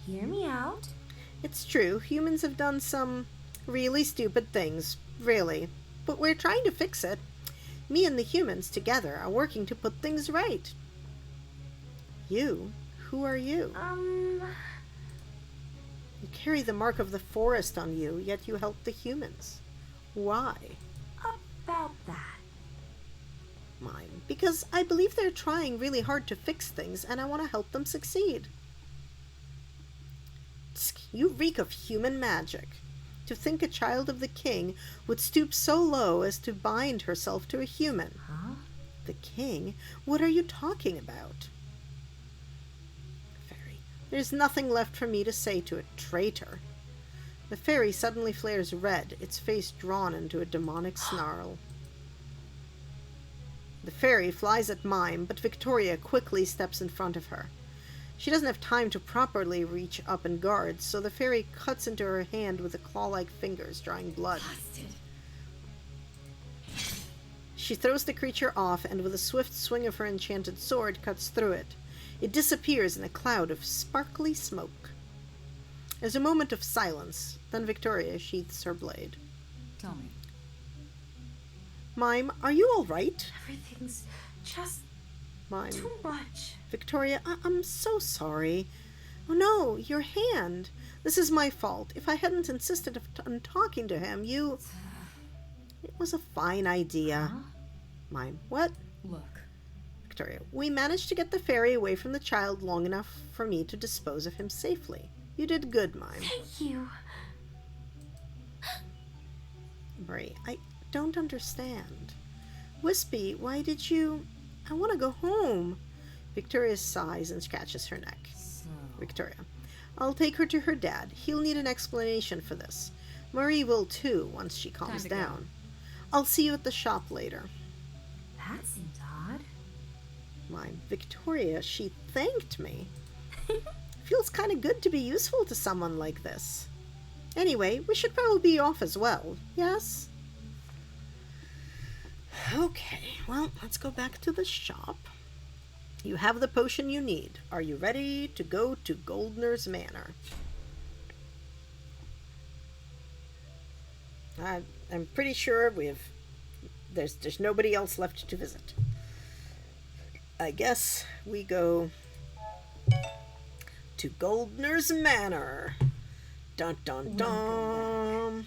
Hear me out. It's true, humans have done some really stupid things, really. But we're trying to fix it. Me and the humans together are working to put things right. You? Who are you? You carry the mark of the forest on you, yet you help the humans. Why? About that. Mine. Because I believe they're trying really hard to fix things, and I want to help them succeed. Tsk, you reek of human magic. To think a child of the king would stoop so low as to bind herself to a human. Huh? The king? What are you talking about? Fairy. There's nothing left for me to say to a traitor. The fairy suddenly flares red, its face drawn into a demonic snarl. The fairy flies at Mime, but Victoria quickly steps in front of her. She doesn't have time to properly reach up and guard, so the fairy cuts into her hand with the claw-like fingers, drawing blood. Busted. She throws the creature off, and with a swift swing of her enchanted sword, cuts through it. It disappears in a cloud of sparkly smoke. There's a moment of silence, then Victoria sheaths her blade. Tell me. Mime, are you all right? Everything's just Mime. too much. Victoria, I'm so sorry. Oh no, your hand. This is my fault. If I hadn't insisted on talking to him, you... It was a fine idea. Huh? Mime, what? Look. Victoria, we managed to get the fairy away from the child long enough for me to dispose of him safely. You did good, Mime. Thank you. Marie, I don't understand. Wispy, why did you... I want to go home. Victoria sighs and scratches her neck. So. Victoria, I'll take her to her dad. He'll need an explanation for this. Marie will too, once she calms Time to go. down. I'll see you at the shop later. That seems odd. Mime, Victoria, she thanked me. Feels kind of good to be useful to someone like this. Anyway, we should probably be off as well, yes? Okay, well, let's go back to the shop. You have the potion you need. Are you ready to go to Goldner's Manor? I'm pretty sure there's nobody else left to visit. I guess we go to Goldner's Manor. Dun dun dun.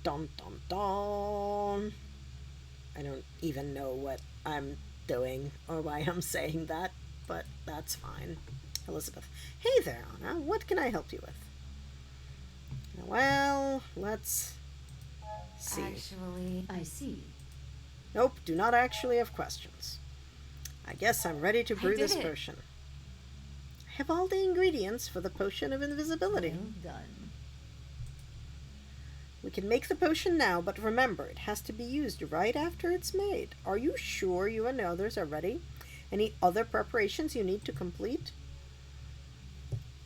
Dun dun dun. I don't even know what I'm doing or why I'm saying that, but that's fine. Elizabeth. Hey there, Anna. What can I help you with? Well, let's see. Actually, I see. Nope, do not actually have questions. I guess I'm ready to brew this did it. potion. I have all the ingredients for the potion of invisibility. Well done. We can make the potion now, but remember, it has to be used right after it's made. Are you sure you and the others are ready? Any other preparations you need to complete?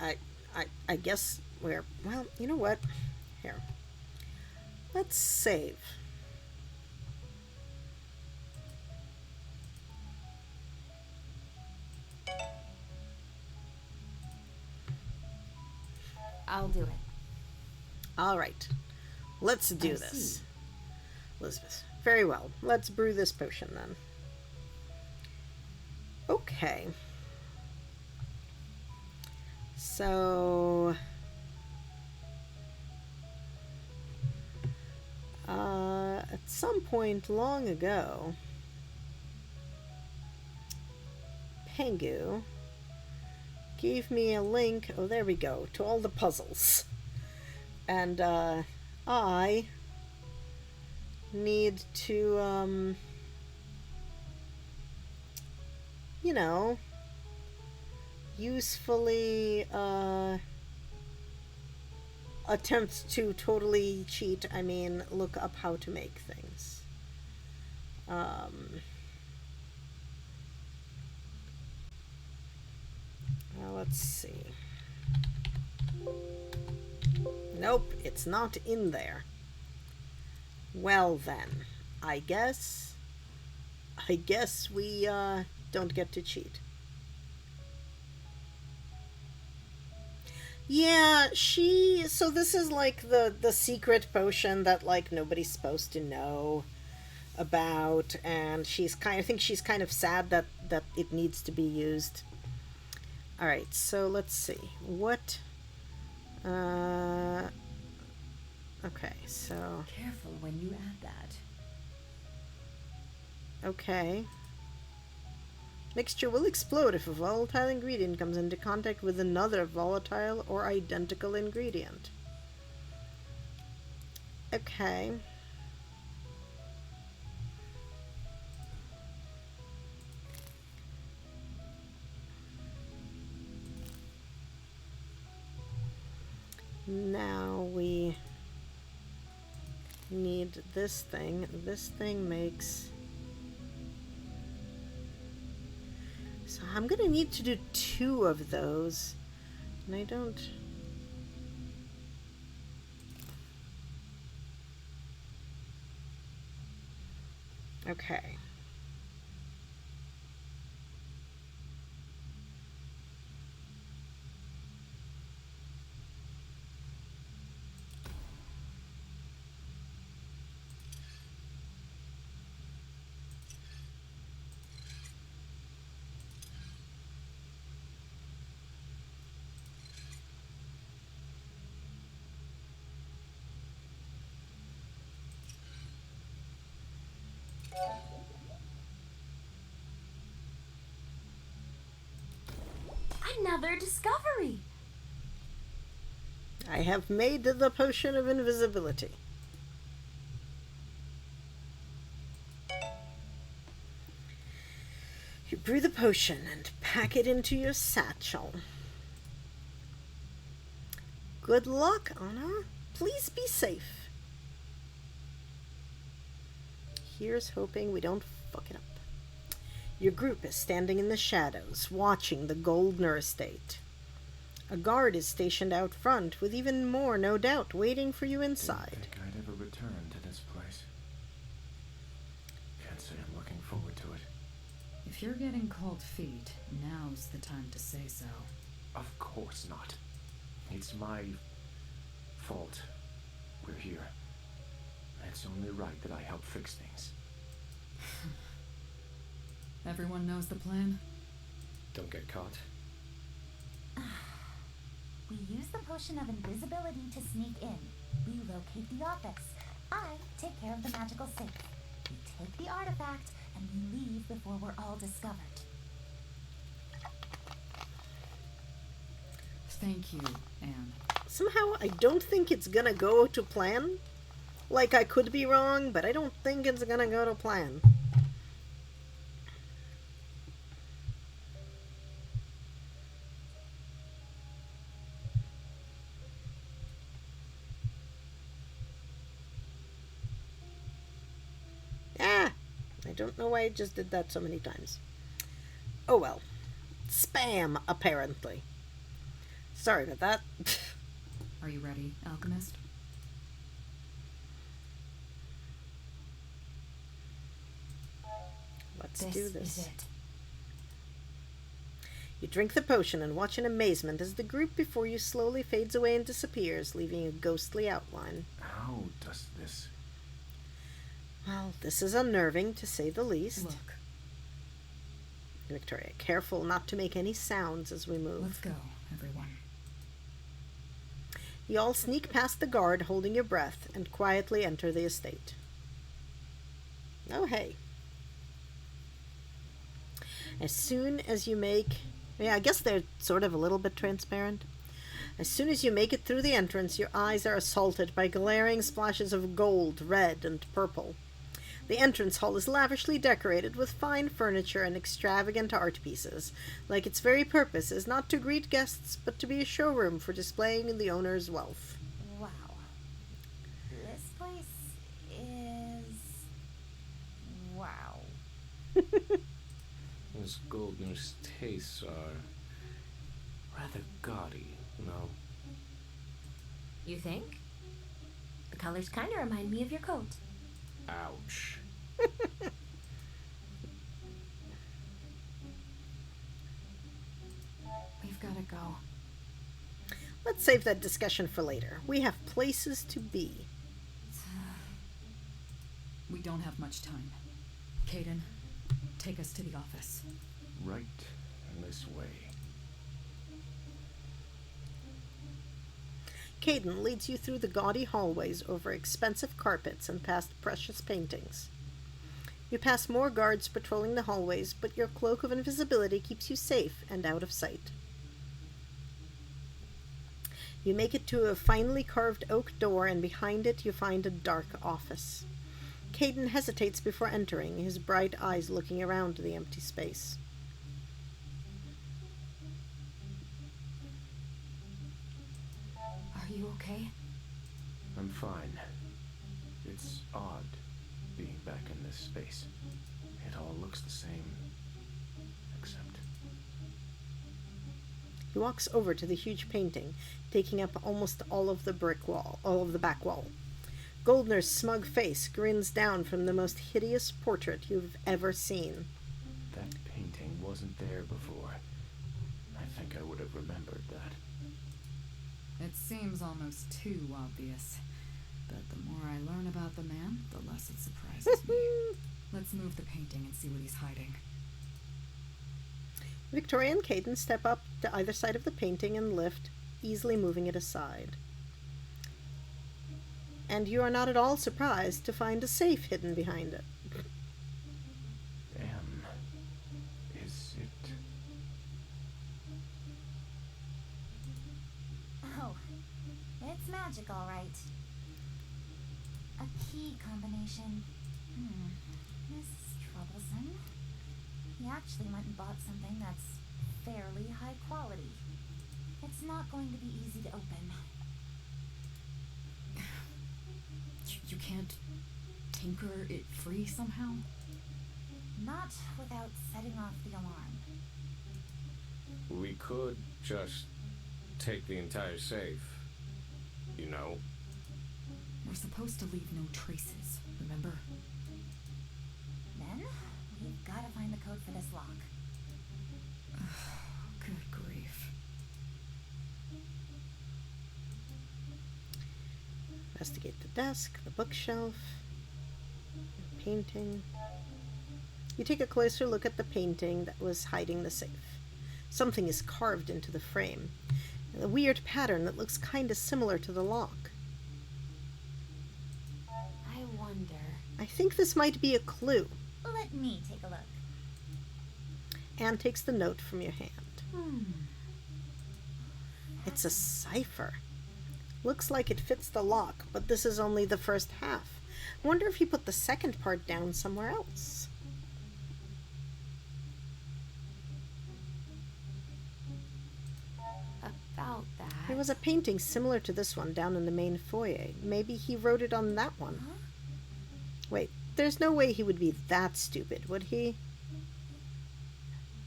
I guess we're... Well, you know what? Here. Let's save. I'll do it. All right. Let's do I this. see. Elizabeth. Very well. Let's brew this potion then. Okay. So... at some point long ago, Pengu gave me a link, oh there we go, to all the puzzles. And I need to, you know, usefully attempt to totally cheat, I mean, look up how to make things. Well, let's see. Nope, it's not in there. Well then, I guess we don't get to cheat. Yeah, so this is like the secret potion that like nobody's supposed to know about, and I think she's kind of sad that it needs to be used. All right, so let's see. What okay, so Careful when you add that. okay. Mixture will explode if a volatile ingredient comes into contact with another volatile or identical ingredient. Okay. Now we need this thing. This thing makes... So I'm gonna need to do 2 of those, and I don't... Okay. Another discovery! I have made the potion of invisibility. You brew the potion and pack it into your satchel. Good luck, Anna. Please be safe. Here's hoping we don't fuck it up. Your group is standing in the shadows, watching the Goldner estate. A guard is stationed out front, with even more, no doubt, waiting for you inside. Didn't think I'd ever return to this place. Can't say I'm looking forward to it. If you're getting cold feet, now's the time to say so. Of course not. It's my fault. We're here. It's only right that I help fix things. Everyone knows the plan? Don't get caught. We use the potion of invisibility to sneak in. We locate the office. I take care of the magical safe. We take the artifact, and we leave before we're all discovered. Thank you, Anne. Somehow, I don't think it's gonna go to plan. Like, I could be wrong, but I don't think it's gonna go to plan. Ah! I don't know why I just did that so many times. Oh well. Spam, apparently. Sorry about that. Are you ready, alchemist? Let's do this. Is it. You drink the potion and watch in amazement as the group before you slowly fades away and disappears, leaving a ghostly outline. How does this... Well, this is unnerving, to say the least. Look, Victoria, careful not to make any sounds as we move. let's go, everyone. You all sneak past the guard, holding your breath, and quietly enter the estate. Oh, hey. As soon as you make... Yeah, I guess they're sort of a little bit transparent. As soon as you make it through the entrance, your eyes are assaulted by glaring splashes of gold, red, and purple. The entrance hall is lavishly decorated with fine furniture and extravagant art pieces, like its very purpose is not to greet guests, but to be a showroom for displaying the owner's wealth. Wow. This place is... wow. Miss Goldner's tastes are rather gaudy, no? You think? The colors kind of remind me of your coat. Ouch. We've got to go. Let's save that discussion for later. We have places to be. We don't have much time. Caden, take us to the office. Right this way. Caden leads you through the gaudy hallways over expensive carpets and past precious paintings. You pass more guards patrolling the hallways, but your cloak of invisibility keeps you safe and out of sight. You make it to a finely carved oak door, and behind it you find a dark office. Caden hesitates before entering, his bright eyes looking around the empty space. Are you okay? I'm fine. It's odd being back in this space. It all looks the same. Except... He walks over to the huge painting, taking up almost all of the back wall. Goldner's smug face grins down from the most hideous portrait you've ever seen. That painting wasn't there before. I think I would have remembered that. It seems almost too obvious. But the more I learn about the man, the less it surprises me. Let's move the painting and see what he's hiding. Victoria and Caden step up to either side of the painting and lift, easily moving it aside. And you are not at all surprised to find a safe hidden behind it. Is it... Oh, it's magic, all right. A key combination. This is troublesome. He actually went and bought something that's fairly high quality. It's not going to be easy to open. You can't tinker it free somehow? Not without setting off the alarm. We could just take the entire safe. You know? We're supposed to leave no traces, remember? Then, we've got to find the code for this lock. Good grief. Investigate the desk, the bookshelf, the painting. You take a closer look at the painting that was hiding the safe. Something is carved into the frame. A weird pattern that looks kinda similar to the lock. I wonder. I think this might be a clue. Let me take a look. Anne takes the note from your hand. It's a cipher. Looks like it fits the lock, but this is only the first half. I wonder if he put the second part down somewhere else. About that. There was a painting similar to this one down in the main foyer. Maybe he wrote it on that one. Huh? Wait, there's no way he would be that stupid, would he?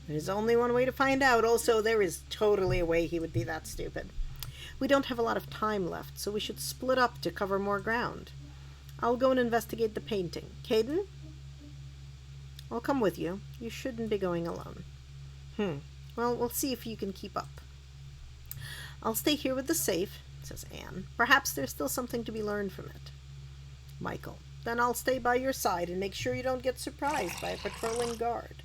There's only one way to find out. Also, there is totally a way he would be that stupid. We don't have a lot of time left, so we should split up to cover more ground. I'll go and investigate the painting. Caden? I'll come with you. You shouldn't be going alone. Well, we'll see if you can keep up. I'll stay here with the safe, says Anne. Perhaps there's still something to be learned from it. Michael. Then I'll stay by your side and make sure you don't get surprised by a patrolling guard.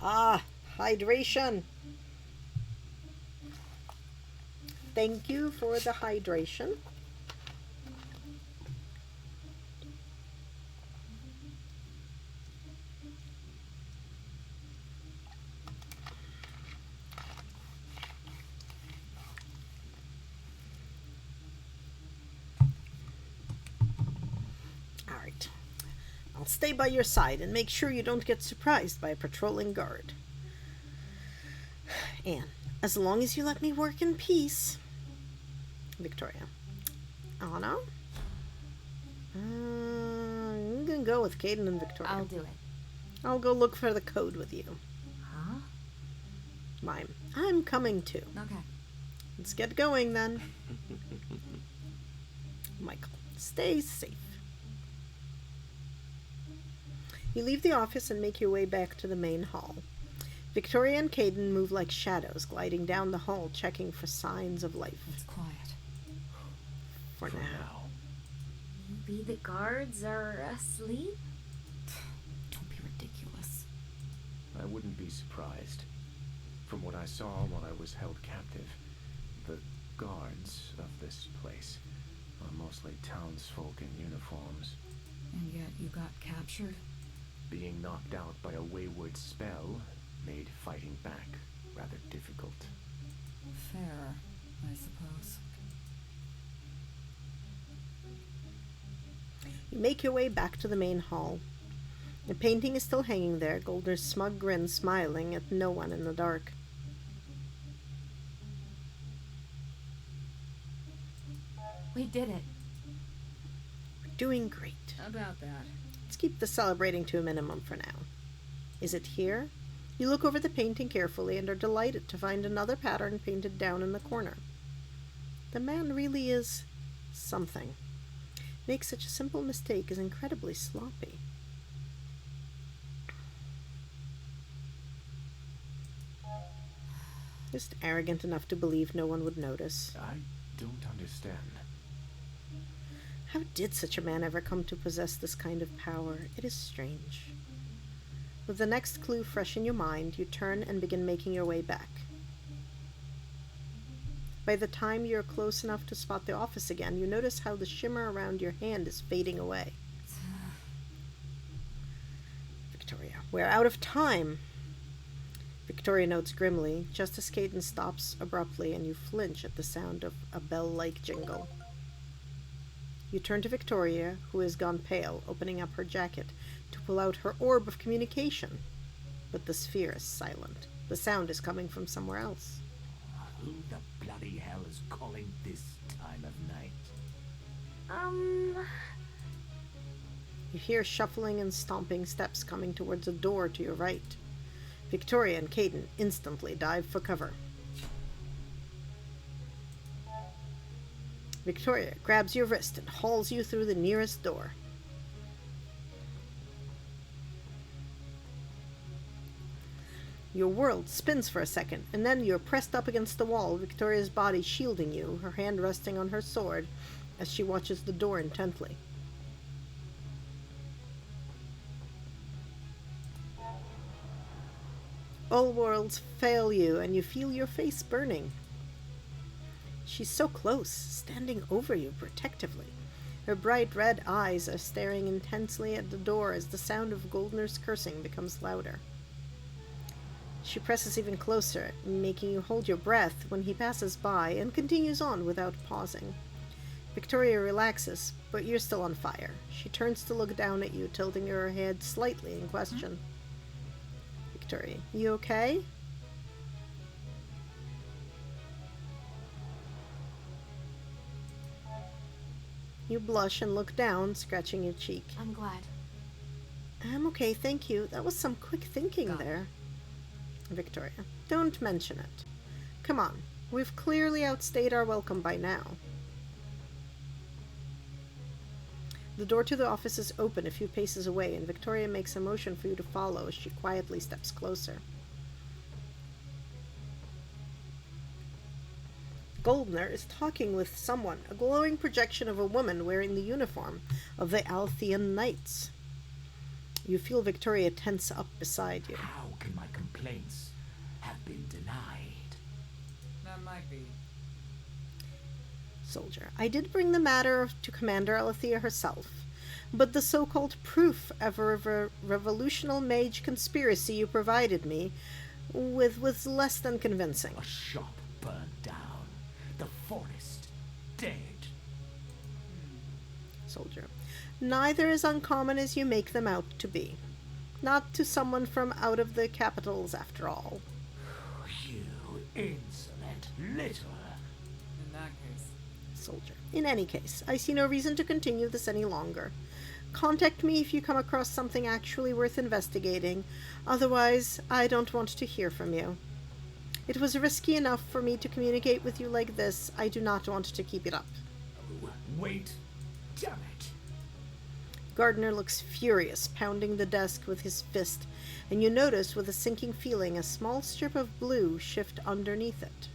Ah, hydration. Thank you for the hydration. All right. I'll stay by your side and make sure you don't get surprised by a patrolling guard. Anne, as long as you let me work in peace. Victoria. Anna? I'm gonna go with Caden and Victoria. I'll do it. I'll go look for the code with you. Huh? Mime. I'm coming too. Okay. Let's get going then. Michael. Stay safe. You leave the office and make your way back to the main hall. Victoria and Caden move like shadows, gliding down the hall, checking for signs of life. It's quiet. For now. Maybe the guards are asleep? Don't be ridiculous. I wouldn't be surprised. From what I saw while I was held captive, the guards of this place are mostly townsfolk in uniforms. And yet you got captured? Being knocked out by a wayward spell made fighting back rather difficult. Fair, I suppose. You make your way back to the main hall. The painting is still hanging there, Goldner's smug grin smiling at no one in the dark. We did it. We're doing great. About that. Let's keep the celebrating to a minimum for now. Is it here? You look over the painting carefully and are delighted to find another pattern painted down in the corner. The man really is something. Make such a simple mistake is incredibly sloppy. Just arrogant enough to believe no one would notice. I don't understand. How did such a man ever come to possess this kind of power? It is strange. With the next clue fresh in your mind, you turn and begin making your way back. By the time you're close enough to spot the office again, you notice how the shimmer around your hand is fading away. Victoria, we're out of time. Victoria notes grimly, just as Caden stops abruptly and you flinch at the sound of a bell-like jingle. You turn to Victoria, who has gone pale, opening up her jacket to pull out her orb of communication. But the sphere is silent. The sound is coming from somewhere else. Who the bloody hell is calling this time of night? You hear shuffling and stomping steps coming towards a door to your right. Victoria and Caden instantly dive for cover. Victoria grabs your wrist and hauls you through the nearest door. Your world spins for a second, and then you're pressed up against the wall, Victoria's body shielding you, her hand resting on her sword as she watches the door intently. All worlds fail you, and you feel your face burning. She's so close, standing over you protectively. Her bright red eyes are staring intensely at the door as the sound of Goldner's cursing becomes louder. She presses even closer, making you hold your breath when he passes by and continues on without pausing. Victoria relaxes, but you're still on fire. She turns to look down at you, tilting her head slightly in question. Victoria, you okay? You blush and look down, scratching your cheek. I'm glad. I'm okay, thank you. That was some quick thinking Got it. there. Victoria, don't mention it. Come on, we've clearly outstayed our welcome by now. The door to the office is open a few paces away, and Victoria makes a motion for you to follow as she quietly steps closer. Goldner is talking with someone, a glowing projection of a woman wearing the uniform of the Althean Knights. You feel Victoria tense up beside you. How can my complaints have been denied? That might be. Soldier, I did bring the matter to Commander Alethea herself, but the so-called proof of a revolutionary mage conspiracy you provided me with was less than convincing. A shop burned down. The forest dead. Soldier, neither is uncommon as you make them out to be. Not to someone from out of the capitals, after all. You insolent little. In that case. Soldier, in any case, I see no reason to continue this any longer. Contact me if you come across something actually worth investigating. Otherwise, I don't want to hear from you. It was risky enough for me to communicate with you like this. I do not want to keep it up. Wait. Damn it. Gardner looks furious, pounding the desk with his fist, and you notice with a sinking feeling a small strip of blue shift underneath it.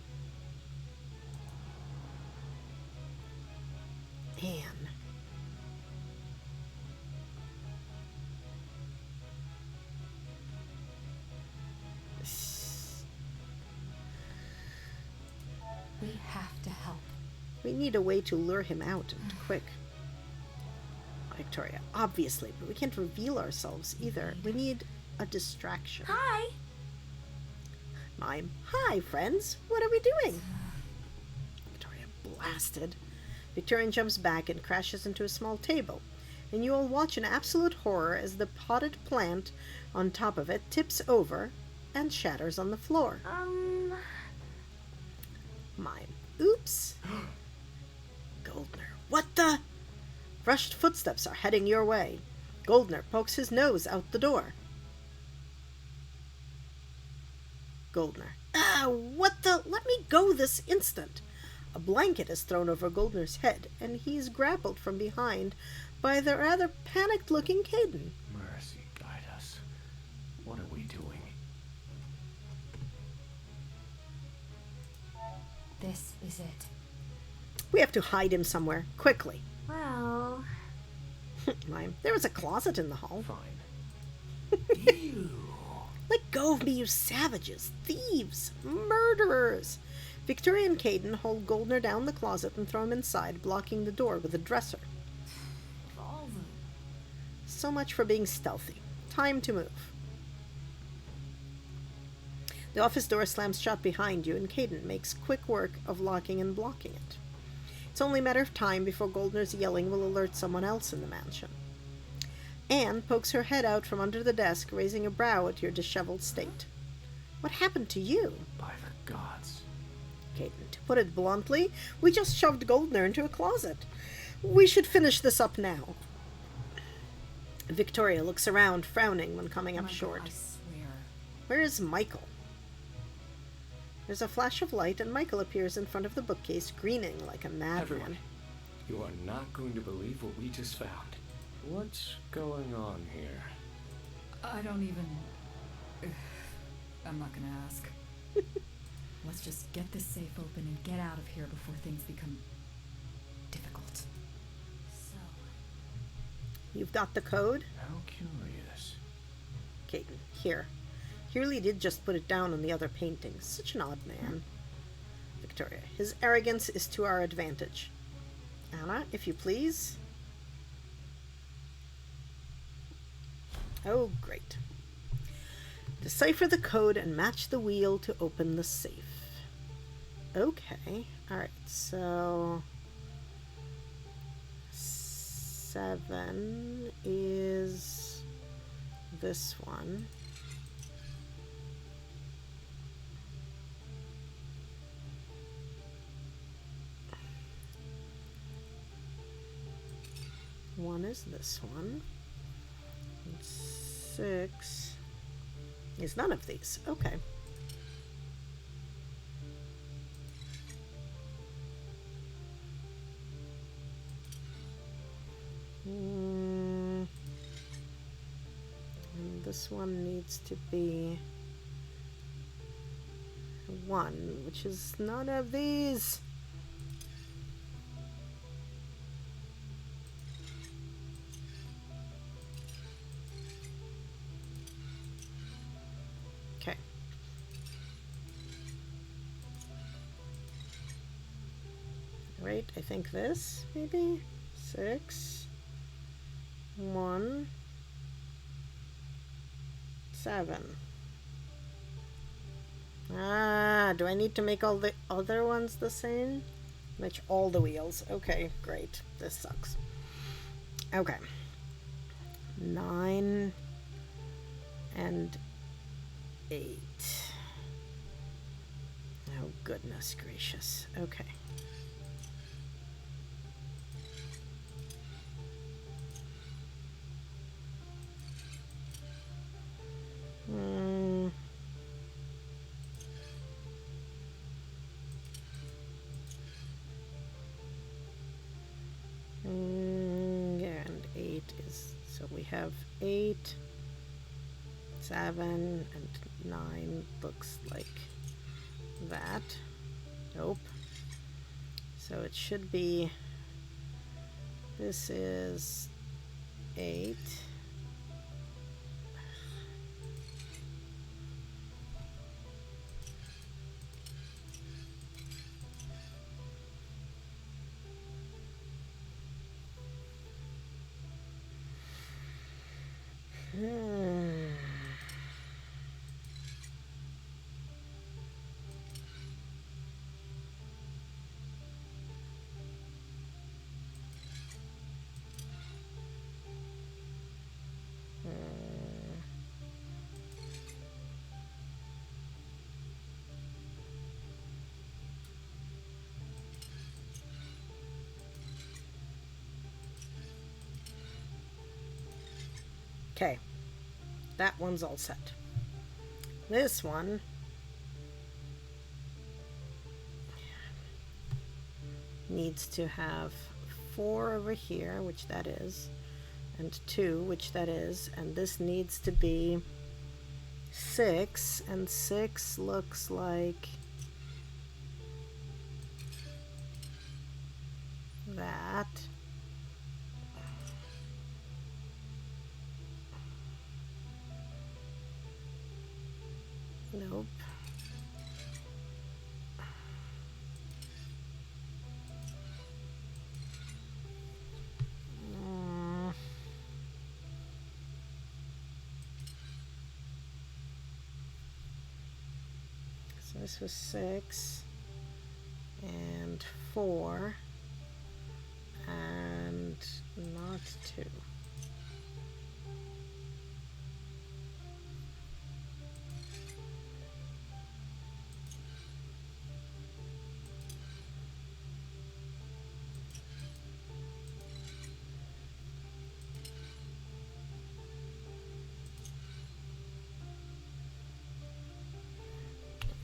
Anne. We have to help. We need a way to lure him out, and quick. Victoria, obviously, but we can't reveal ourselves either. We need a distraction. Hi! Mime. Hi, friends. What are we doing? Victoria, blasted. Victorian jumps back and crashes into a small table, and you all watch in absolute horror as the potted plant on top of it tips over and shatters on the floor. Mime. Oops. Goldner. What the? Rushed footsteps are heading your way. Goldner pokes his nose out the door. Goldner. What the? Let me go this instant. A blanket is thrown over Goldner's head, and he is grappled from behind by the rather panicked-looking Caden. Mercy guide us. What are we doing? This is it. We have to hide him somewhere, quickly. Well, Mime. There is a closet in the hall. Fine. You. Let go of me, you savages, thieves, murderers. Victoria and Caden hold Goldner down the closet and throw him inside, blocking the door with a dresser. So much for being stealthy. Time to move. The office door slams shut behind you, and Caden makes quick work of locking and blocking it. It's only a matter of time before Goldner's yelling will alert someone else in the mansion. Anne pokes her head out from under the desk, raising a brow at your disheveled state. What happened to you? By the gods. Caden, to put it bluntly, we just shoved Goldner into a closet. We should finish this up now. Victoria looks around, frowning when coming up Michael, short. I swear. Where is Michael? There's a flash of light, and Michael appears in front of the bookcase, grinning like a madman. Everyone, you are not going to believe what we just found. What's going on here? I don't even... I'm not gonna ask. Let's just get this safe open and get out of here before things become difficult. So, You've got the code? How curious. Caden, here. Hurley did just put it down on the other paintings. Such an odd man. Victoria, his arrogance is to our advantage. Anna, if you please. Oh, great. Decipher the code and match the wheel to open the safe. Okay. Alright, so 7 is this one. One is this one. And 6 is none of these. Okay. And this one needs to be 1, which is none of these. Okay. Right, I think this, maybe? 6, 1, 7. Ah, do I need to make all the other ones the same? Match all the wheels. Okay, great. This sucks. Okay. 9 and 8. Oh, goodness gracious. Okay. Yeah, and 8 is, so we have 8, 7, and 9 looks like that. Nope. So it should be, this is 8. Okay, that one's all set. This one needs to have 4 over here, which that is, and 2, which that is, and this needs to be 6, and 6 looks like that. Nope. So this was 6 and 4 and not 2.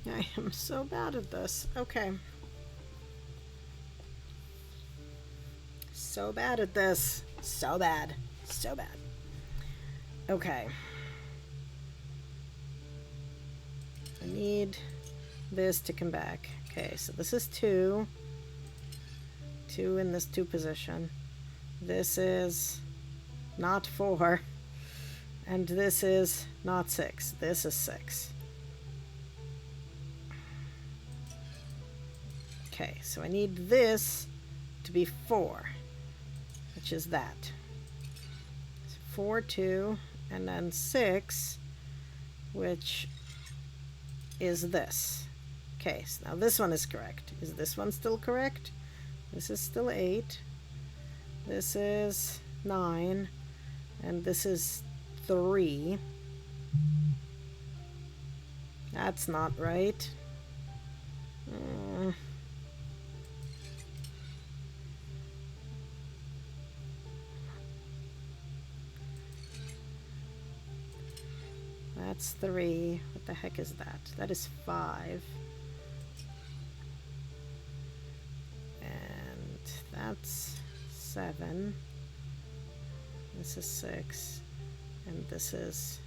I am so bad at this. Okay. So bad at this. So bad. So bad. Okay. I need this to come back. Okay, so this is 2. 2 in this 2 position. This is not 4. And this is not 6. This is 6. Okay, so I need this to be 4, which is that. So 4, 2, and then 6 which is this. Okay, so now this one is correct. Is this one still correct? This is still 8. This is 9. And this is 3. That's not right. That's 3. What the heck is that? That is 5. And that's 7. This is 6. And this is...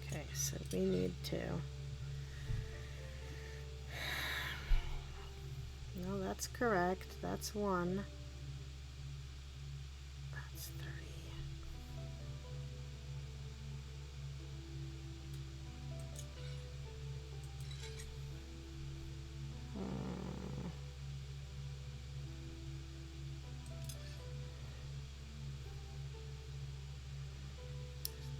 Okay, so we need to... No, that's correct. That's 1. That's 3.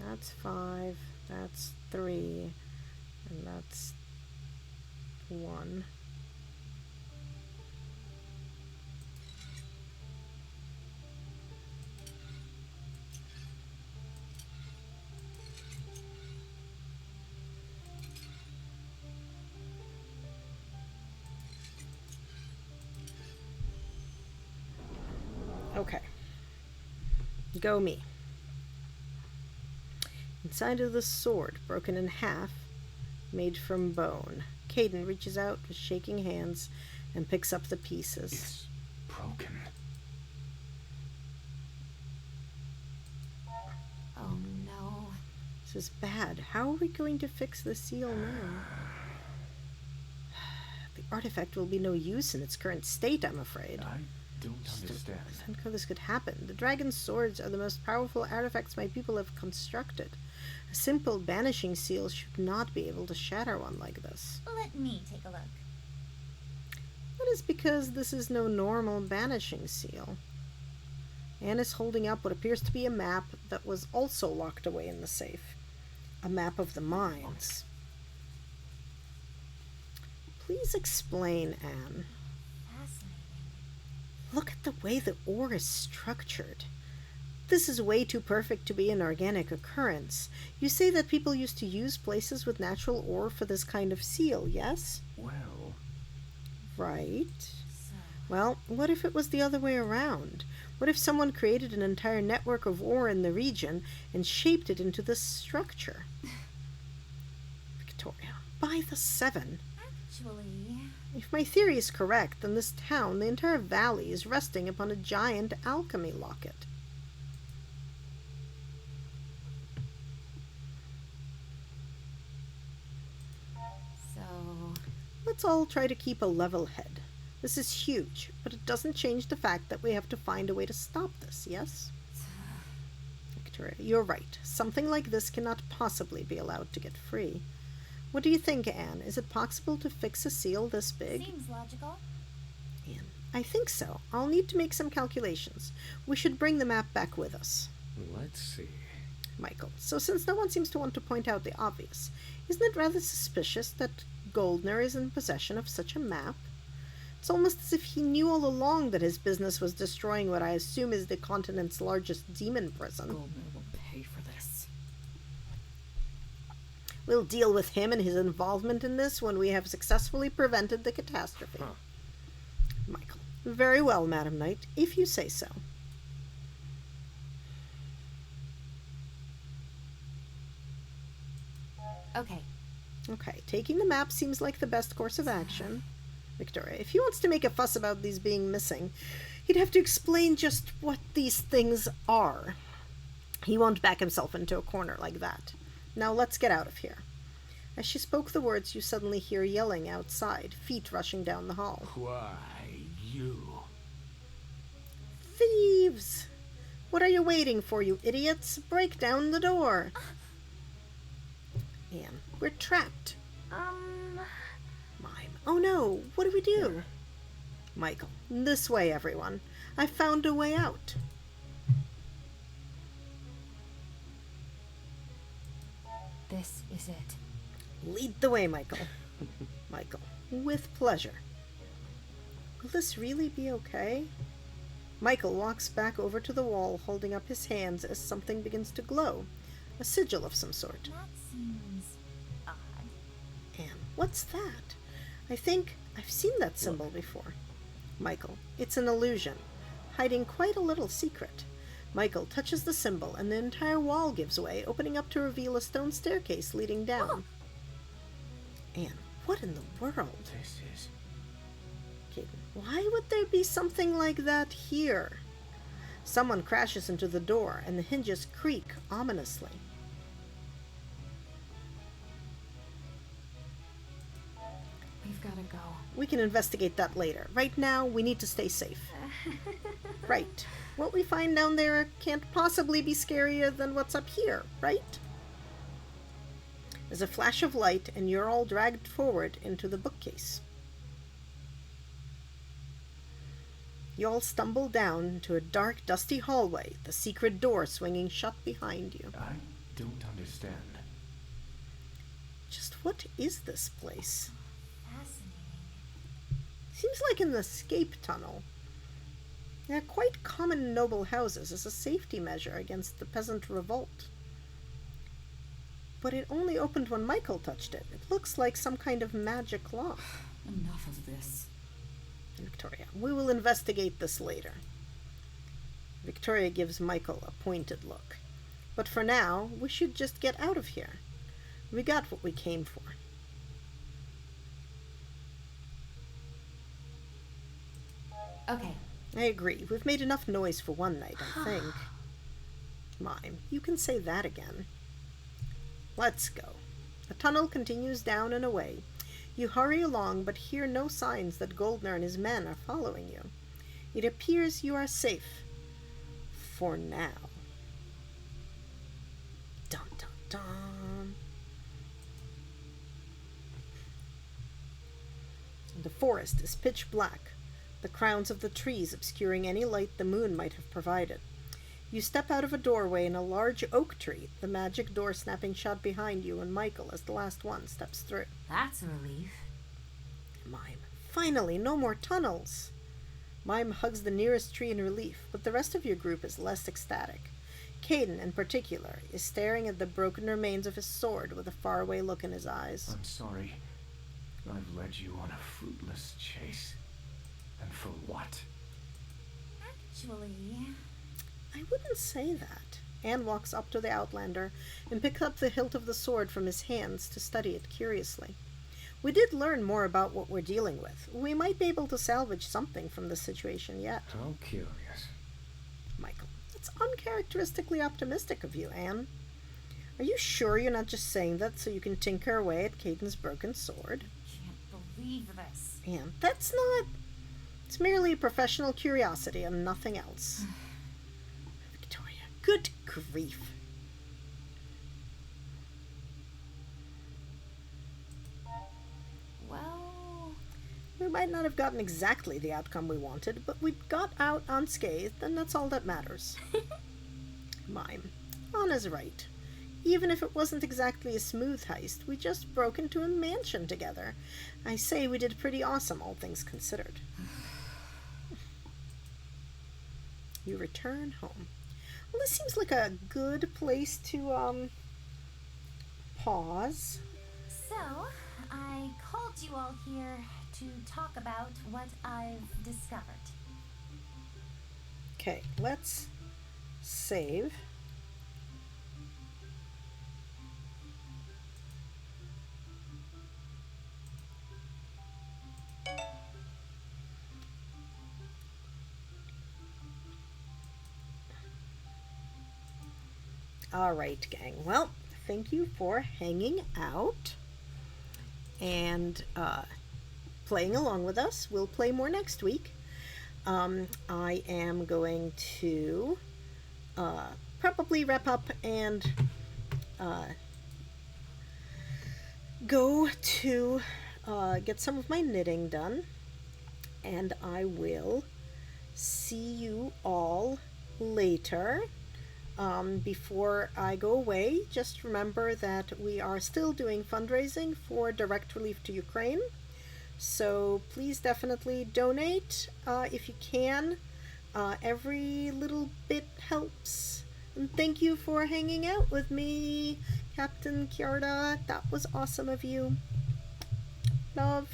That's 5. That's 3. And that's 1. Okay. Go me. Inside of the sword, broken in half, made from bone. Caden reaches out with shaking hands and picks up the pieces. It's broken. Oh no. This is bad. How are we going to fix the seal now? The artifact will be no use in its current state, I'm afraid. I don't understand. Thank how this could happen. The dragon's swords are the most powerful artifacts my people have constructed. A simple banishing seal should not be able to shatter one like this. Let me take a look. That is because this is no normal banishing seal. Anne is holding up what appears to be a map that was also locked away in the safe. A map of the mines. Please explain, Anne. Fascinating. Look at the way the ore is structured. This is way too perfect to be an organic occurrence. You say that people used to use places with natural ore for this kind of seal, yes? Well, Right. So, Well, what if it was the other way around? What if someone created an entire network of ore in the region and shaped it into this structure? Victoria, by the 7. actually, If my theory is correct, then this town, the entire valley, is resting upon a giant alchemy locket. So, Let's all try to keep a level head. This is huge, but it doesn't change the fact that we have to find a way to stop this, yes? Victoria, you're right. Something like this cannot possibly be allowed to get free. What do you think, Anne? Is it possible to fix a seal this big? seems logical. Anne, I think so. I'll need to make some calculations. We should bring the map back with us. Let's see. Michael, so since no one seems to want to point out the obvious, isn't it rather suspicious that Goldner is in possession of such a map? It's almost as if he knew all along that his business was destroying what I assume is the continent's largest demon prison. Goldner will pay for this. We'll deal with him and his involvement in this when we have successfully prevented the catastrophe. Huh. Michael, very well, Madam Knight, if you say so. okay. Okay, taking the map seems like the best course of action. Victoria, if he wants to make a fuss about these being missing, he'd have to explain just what these things are. He won't back himself into a corner like that. Now let's get out of here. As she spoke the words, you suddenly hear yelling outside, feet rushing down the hall. Why, you? Thieves! What are you waiting for, you idiots? Break down the door! Anne, we're trapped. Mime. Oh no, what do we do? Michael, this way, everyone. I found a way out. this is it. Lead the way, Michael. Michael, with pleasure. Will this really be okay? Michael walks back over to the wall, holding up his hands as something begins to glow. A sigil of some sort. That seems odd. Anne, what's that? I think I've seen that symbol before. Michael, it's an illusion, hiding quite a little secret. Michael touches the symbol, and the entire wall gives way, opening up to reveal a stone staircase leading down. Anne, what in the world? This is... Caden, why would there be something like that here? Someone crashes into the door, and the hinges creak ominously. We've gotta go. We can investigate that later. Right now, we need to stay safe. Right. What we find down there can't possibly be scarier than what's up here, right? There's a flash of light, and you're all dragged forward into the bookcase. You all stumble down into a dark, dusty hallway, the secret door swinging shut behind you. I don't understand. Just what is this place? Fascinating. Seems like an escape tunnel. They're quite common in noble houses as a safety measure against the peasant revolt. But it only opened when Michael touched it. It looks like some kind of magic lock. Enough of this. Victoria, we will investigate this later. Victoria gives Michael a pointed look. But for now, we should just get out of here. We got what we came for. Okay. I agree. We've made enough noise for one night, I think. Mime, you can say that again. Let's go. The tunnel continues down and away. You hurry along, but hear no signs that Goldner and his men are following you. It appears you are safe. For now. Dun dun dun. The forest is pitch black, the crowns of the trees obscuring any light the moon might have provided. You step out of a doorway in a large oak tree, the magic door snapping shut behind you, and Michael, as the last one, steps through. That's a relief. Mime, finally, no more tunnels! Mime hugs the nearest tree in relief, but the rest of your group is less ecstatic. Caden, in particular, is staring at the broken remains of his sword with a faraway look in his eyes. I'm sorry. I've led you on a fruitless chase. And for what? Actually, I wouldn't say that. Anne walks up to the Outlander and picks up the hilt of the sword from his hands to study it curiously. We did learn more about what we're dealing with. We might be able to salvage something from this situation yet. How curious. Michael, it's uncharacteristically optimistic of you, Anne. Are you sure you're not just saying that so you can tinker away at Caden's broken sword? can't believe this. Anne, that's not... It's merely professional curiosity and nothing else. Victoria, good grief. Well, We might not have gotten exactly the outcome we wanted, but we got out unscathed, and that's all that matters. Mime, Anna's right. Even if it wasn't exactly a smooth heist, we just broke into a mansion together. I say we did pretty awesome, all things considered. You return home. Well, this seems like a good place to, pause. So, I called you all here to talk about what I've discovered. Okay, let's save. All right, gang. Well, thank you for hanging out and playing along with us. We'll play more next week. I am going to probably wrap up and go to get some of my knitting done, and I will see you all later. Before I go away, just remember that we are still doing fundraising for direct relief to Ukraine. So please definitely donate if you can. Every little bit helps. And thank you for hanging out with me, Captain Kyorda. That was awesome of you. Love.